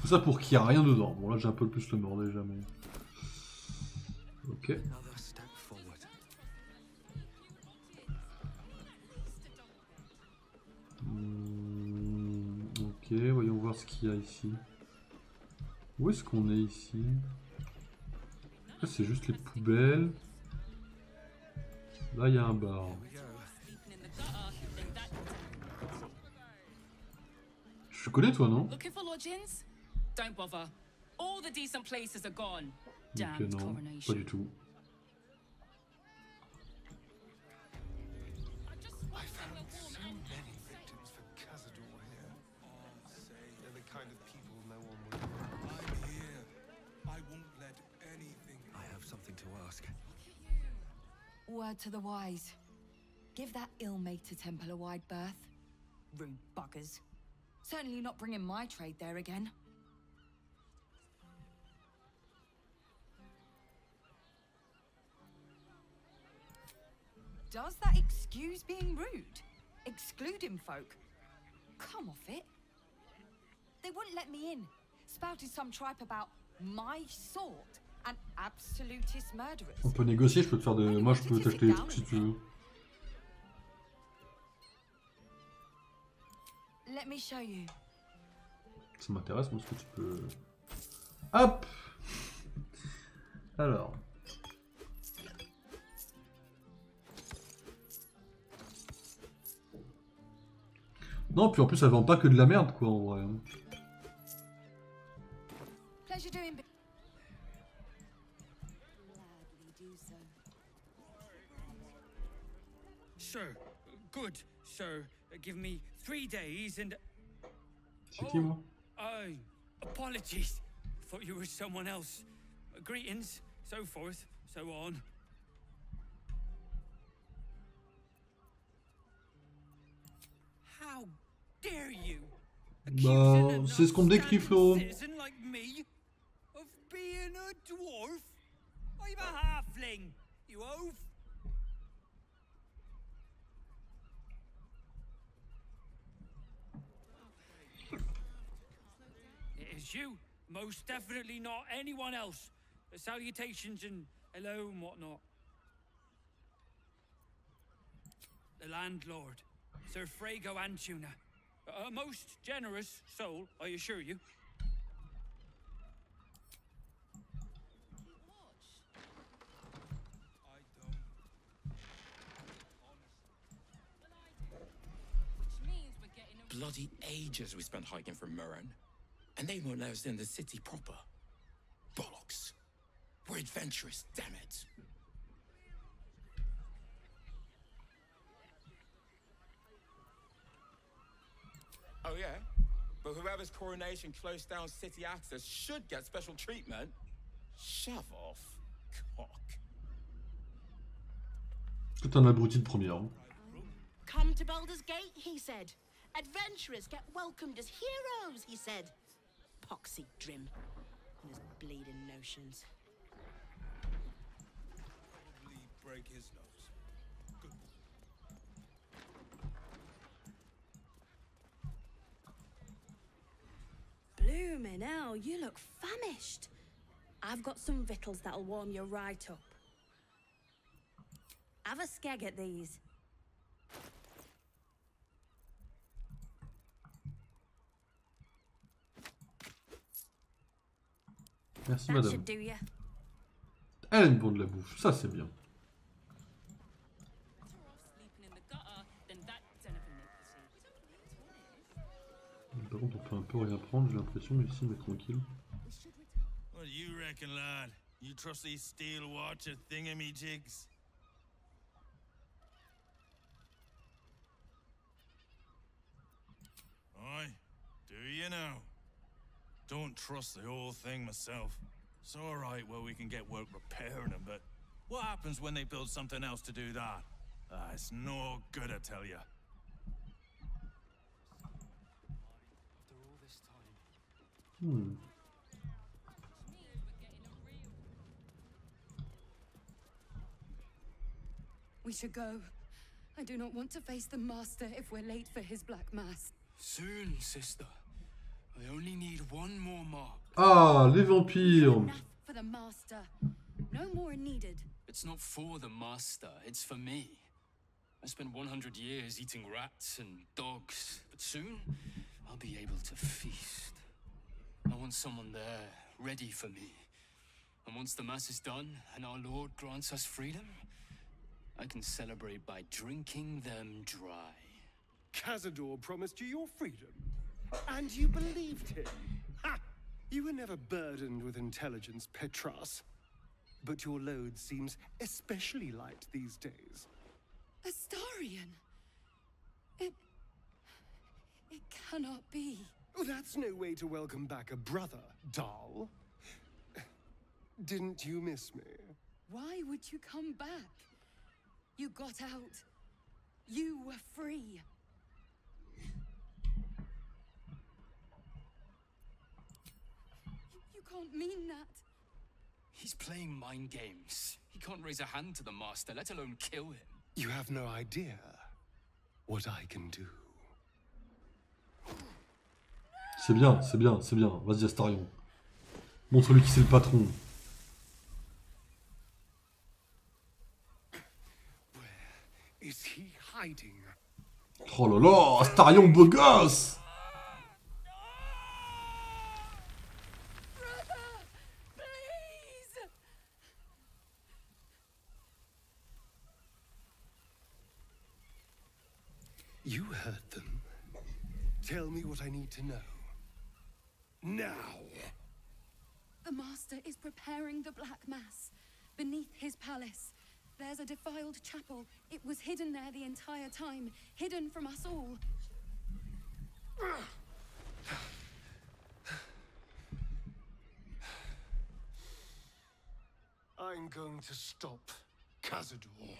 Tout ça pour qu'il n'y a rien dedans. Bon là j'ai un peu plus le mort déjà mais... Ok. Ok, voyons voir ce qu'il y a ici. Où est-ce qu'on est ici? Là c'est juste les poubelles. Là il y a un bar. Je connais toi non? Don't bother. All the decent places are gone. Ok Damn non, coronation. pas du tout. I found so many victims for Khazad-dûr here. They're the kind of people no one would... I'm here. I won't let anything... I have something to ask. Word to the wise. Give that ill-mated temple a wide berth. Rude buggers. Certainly not bringing my trade there again. Does that excuse being rude? Excluding folk? Come off it. They wouldn't let me in. Spouted some tripe about my sort and absolutist murderers. On peut négocier, je peux te faire de... Moi je peux t'acheter des trucs si tu veux. Let me show you. Ça m'intéresse moi ce que tu peux... Hop. Alors... Non, puis en plus, elle vend pas que de la merde, quoi, en vrai. Sir, good, sir. Give me 3 days and... C'est qui, moi? Apologies. Thought you were someone else. Greetings, so forth, so on. How dare you? Bah, c'est ce qu'on me décrit, Flo. Citizen like me of being a dwarf? I'm a halfling, you oaf. It is you, most definitely not anyone else. Salutations and hello and whatnot. The landlord, Sir Frago Antuna. A most generous soul, I assure you. Bloody ages we spent hiking from Murren. And they won't let us in the city proper. Bollocks. We're adventurous, damn it. Oh yeah? But whoever's coronation closed down city access should get special treatment. Shove off, cock. Tout un abruti de première. Hein. Come to Baldur's Gate, he said. Adventurers get welcomed as heroes, he said. Poxy Drim and his bleeding notions. Probably break his nose. Good. Bloomin' hell, you look famished. I've got some victuals that'll warm you right up. Have a skeg at these. Merci That madame. should do ya. Elle aime bon de la bouffe, ça c'est bien. Par contre on peut un peu rien prendre, j'ai l'impression, mais ici on est tranquille. What do you reckon, lad? You trust these steel watcher thingamajigs? Aye, do you now? Don't trust the whole thing myself. It's alright where we can get work repairing them, but what happens when they build something else to do that? It's no good, I tell you. After all this time. We should go. I do not want to face the Master if we're late for his Black Mass. Soon, sister. I only need one more mark. Ah, les vampires! For the Master. No more needed. It's not for the Master, it's for me. I spent 100 years eating rats and dogs, but soon I'll be able to feast. I want someone there, ready for me. And once the Mass is done and our Lord grants us freedom, I can celebrate by drinking them dry. Cazador promised you your freedom, and you believed him. Ha! You were never burdened with intelligence, Petras. But your load seems especially light these days. Astarion! It cannot be. Oh, that's no way to welcome back a brother, doll. Didn't you miss me? Why would you come back? You got out. You were free. You can't mean that. He's playing mind games. He can't raise a hand to the Master, let alone kill him. You have no idea what I can do. C'est bien, c'est bien, c'est bien. Vas-y Astarion. Montre-lui qui c'est le patron. Is he hiding? Oh là là, Astarion beau gosse! You heard them. Tell me what I need to know. Now! The Master is preparing the Black Mass. Beneath his palace, there's a defiled chapel. It was hidden there the entire time, hidden from us all. I'm going to stop Cazador.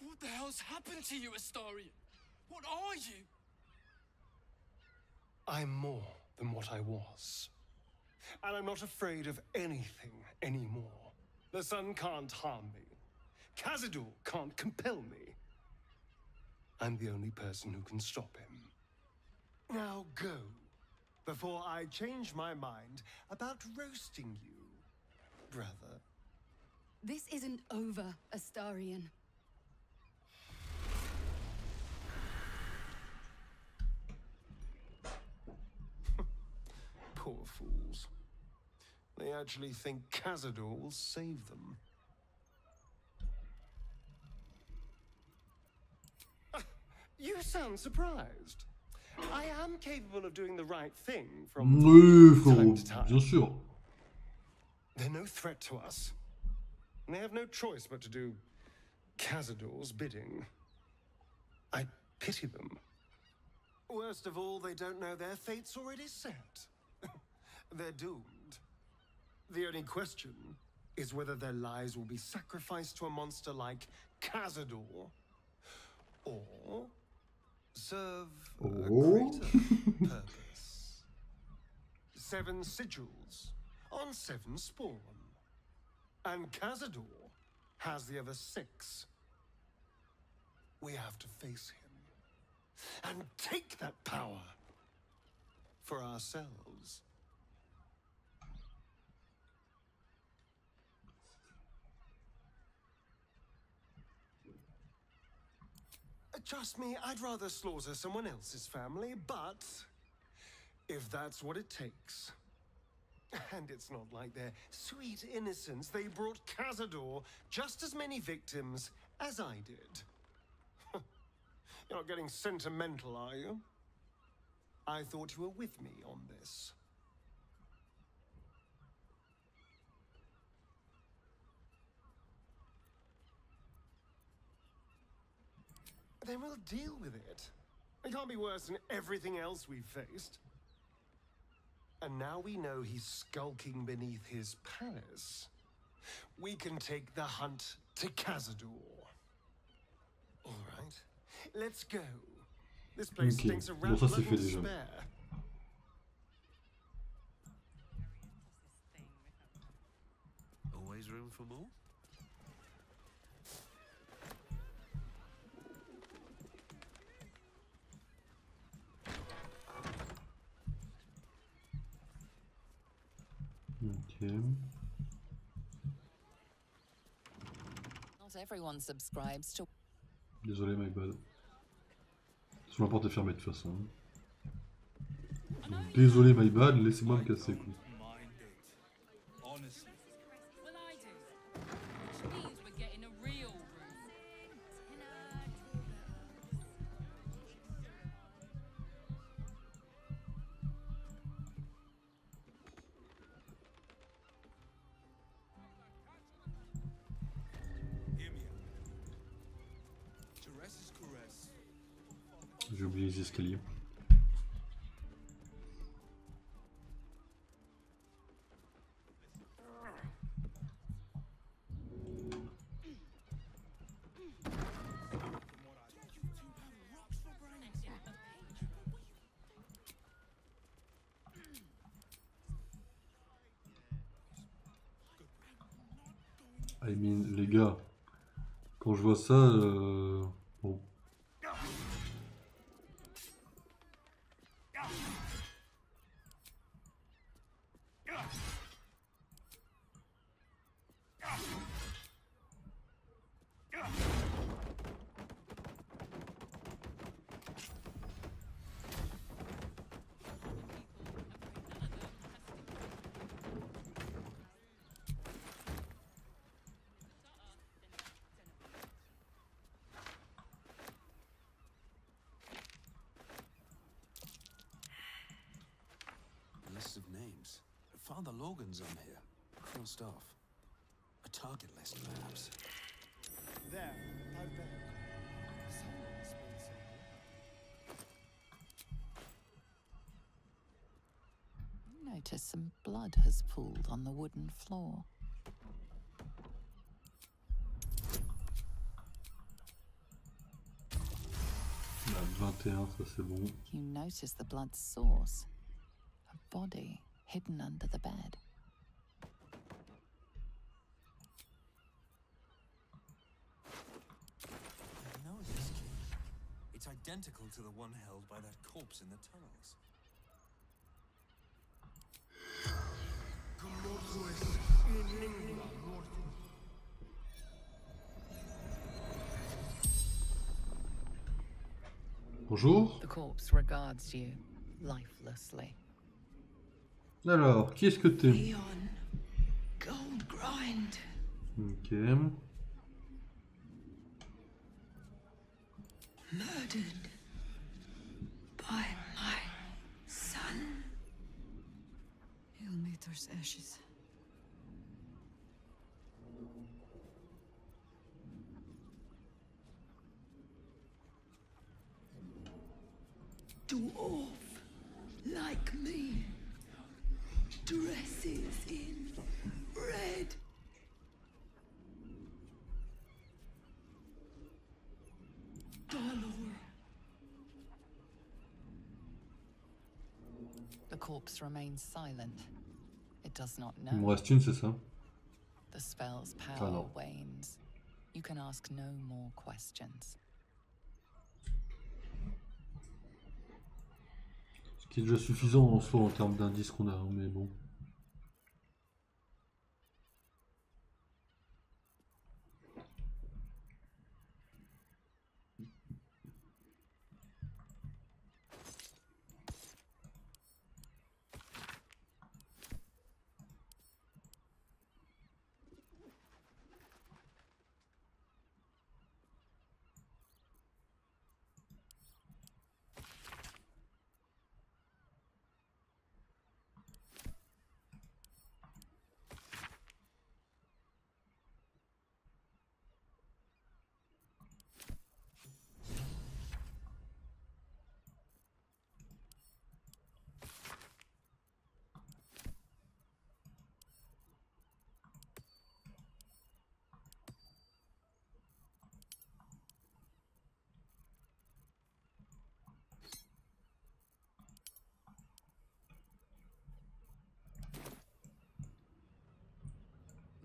What the hell's happened to you, Astarion? What are you? I'm more than what I was. And I'm not afraid of anything anymore. The sun can't harm me. Cazador can't compel me. I'm the only person who can stop him. Now go, before I change my mind about roasting you, brother. This isn't over, Astarion. Poor fools. They actually think Cazador will save them. You sound surprised. I am capable of doing the right thing from Oui, time frérot, to time. bien sûr. They're no threat to us. And they have no choice but to do Cazador's bidding. I pity them. Worst of all, they don't know their fate's already set. They're doomed. The only question is whether their lives will be sacrificed to a monster like Cazador, or serve a greater purpose. 7 sigils on 7 spawn. And Cazador has the other 6. We have to face him and take that power for ourselves. Trust me, I'd rather slaughter someone else's family, but if that's what it takes. And it's not like their sweet innocence. They brought Cazador just as many victims as I did. You're not getting sentimental, are you? I thought you were with me on this. Then we'll deal with it. It can't be worse than everything else we've faced. And now we know he's skulking beneath his palace. We can take the hunt to Cazador. All right, let's go. This place Ok, stinks of bon rat ça blood c'est fait and déjà. despair. Always room for more? Ok. Not everyone subscribes to. Désolé, my bad. Sur la porte est fermée de toute façon. Donc, désolé, my bad, laissez-moi me casser, quoi. Honestly. Well, I do. Which means we're getting a real roof. J'ai oublié les escaliers. I mean, les gars, quand je vois ça, bon. List of names. Father Logan's on here. Crossed off. A target list, perhaps. There, out there. Someone's been saying. Notice some blood has pooled on the wooden floor. Là, 21, ça c'est bon. You notice the blood's source. A body hidden under the bed. I know this key. It's identical to the one held by that corpse in the tunnels. Bonjour. The corpse regards you lifelessly. Alors, qui est-ce que t'es? Leon Goldgrind. Ok. Murdered by my daughter's ashes. Dwarf, like me, dresses in red. Dolor. The corpse remains silent. It does not Il me know. reste une, c'est ça? The spell's Ah power non. wanes. You can ask no more questions. Ce qui est déjà suffisant en soi en termes d'indices qu'on a, mais bon.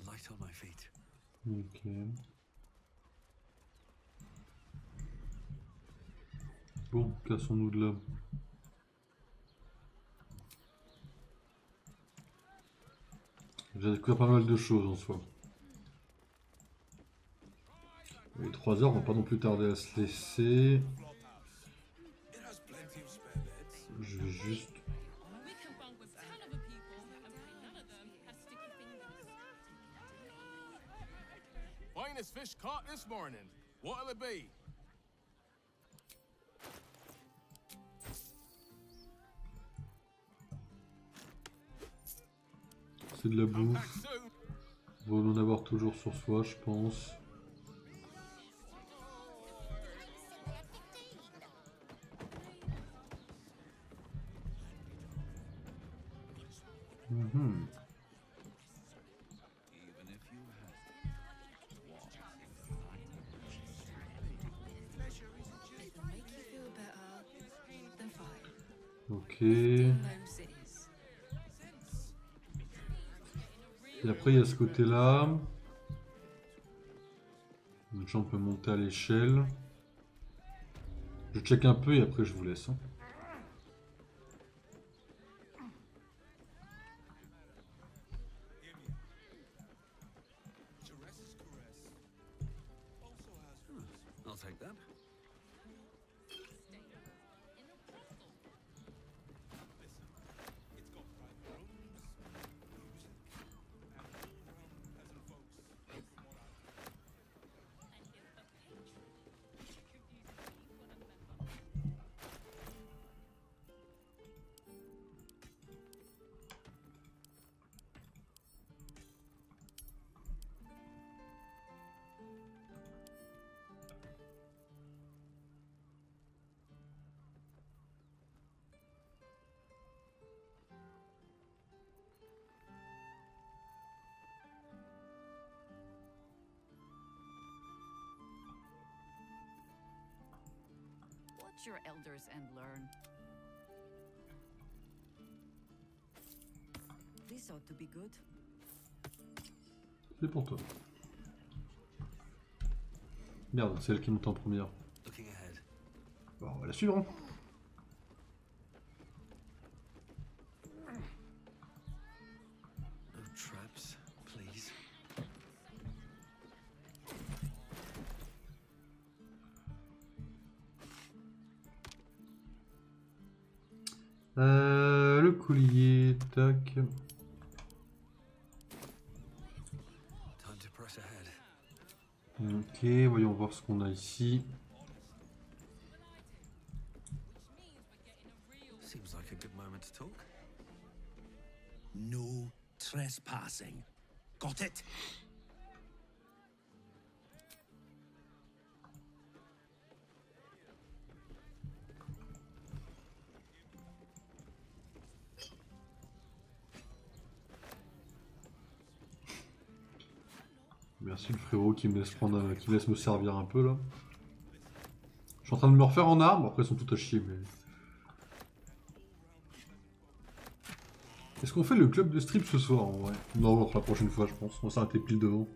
Light on my feet. Ok. Bon, cassons-nous de là. J'ai découvert pas mal de choses en soi. Les 3 heures, on va pas non plus tarder à se laisser. Je vais juste... Finest fish caught this morning. What'll it be? C'est de la bouffe. On va en avoir toujours sur soi, je pense. Mhm. Ok. Et après, il y a ce côté-là. Donc, on peut monter à l'échelle. Je check un peu et après, je vous laisse. Hein. I'll take that. Watch your elders and learn. This ought to be good. C'est pour toi. Merde, c'est elle qui monte en première. Looking ahead. Bon, on va la suivre. Hein. No traps, please. Le collier, tac. Time to press ahead. Ok, voyons voir ce qu'on a ici. Seems like a good moment to talk. No trespassing. Got it? Merci le frérot qui me laisse prendre, qui me laisse me servir un peu là. Je suis en train de me refaire en armes, après ils sont tout à chier mais... Est-ce qu'on fait le club de strip ce soir en vrai? Non, on va la prochaine fois je pense, on va s'arrêter pile devant.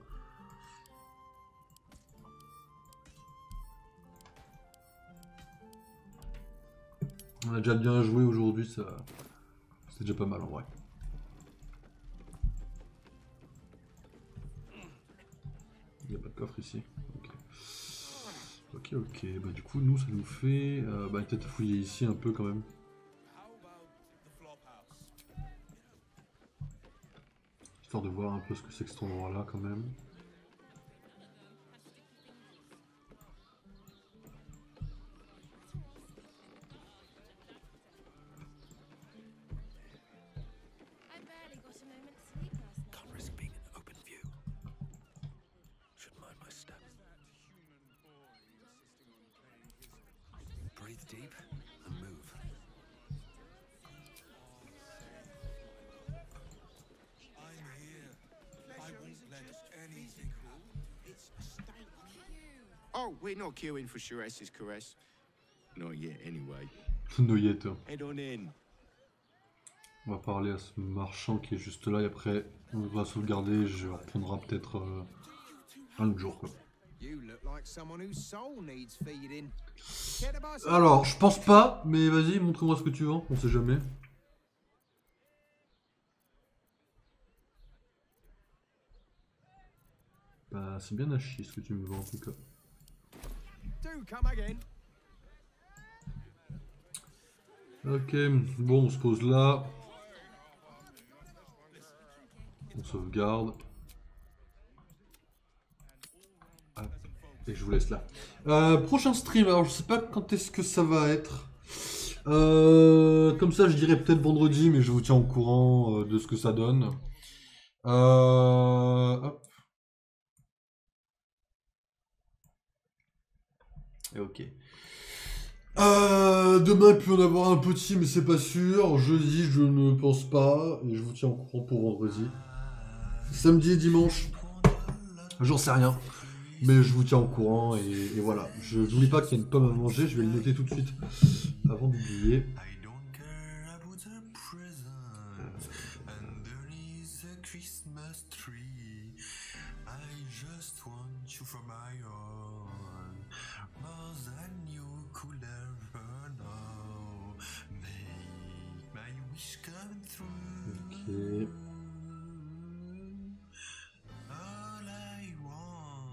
On a déjà bien joué aujourd'hui, ça... c'est déjà pas mal en vrai. Il n'y a pas de coffre ici. Ok. Bah du coup, nous, ça nous fait... bah peut-être fouiller ici un peu quand même. Histoire de voir un peu ce que c'est que cet endroit-là quand même. Breathe deep and move. I'm here. I won't let anything happen. It's a stank. Oh, we're not queuing for Shures's caress. Not yet, anyway. Noyette. Head on in. On va parler à ce marchand qui est juste là et après on va sauvegarder, je reprendrai peut-être un autre jour quoi. Alors, je pense pas, mais vas-y, montre-moi ce que tu vends, on sait jamais. Bah, c'est bien à chier ce que tu me vends en tout cas. Ok, bon, on se pose là. On sauvegarde. Hop. Et je vous laisse là. Prochain stream, alors je sais pas quand est-ce que ça va être. Comme ça, je dirais peut-être vendredi, mais je vous tiens au courant de ce que ça donne. Hop. Et ok. Demain, il peut y en avoir un petit, mais c'est pas sûr. Jeudi, je ne pense pas. Et je vous tiens au courant pour vendredi. Samedi et dimanche, j'en sais rien. Mais je vous tiens au courant et voilà. Je n'oublie pas qu'il y a une pomme à manger, je vais le noter tout de suite avant d'oublier.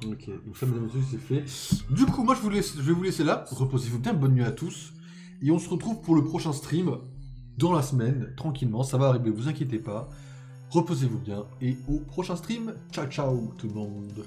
Ok, donc ça mesdames et messieurs c'est fait. Du coup moi je vais vous laisser là, reposez-vous bien, bonne nuit à tous. Et on se retrouve pour le prochain stream dans la semaine, tranquillement, ça va arriver, vous inquiétez pas. Reposez-vous bien et au prochain stream, ciao ciao tout le monde.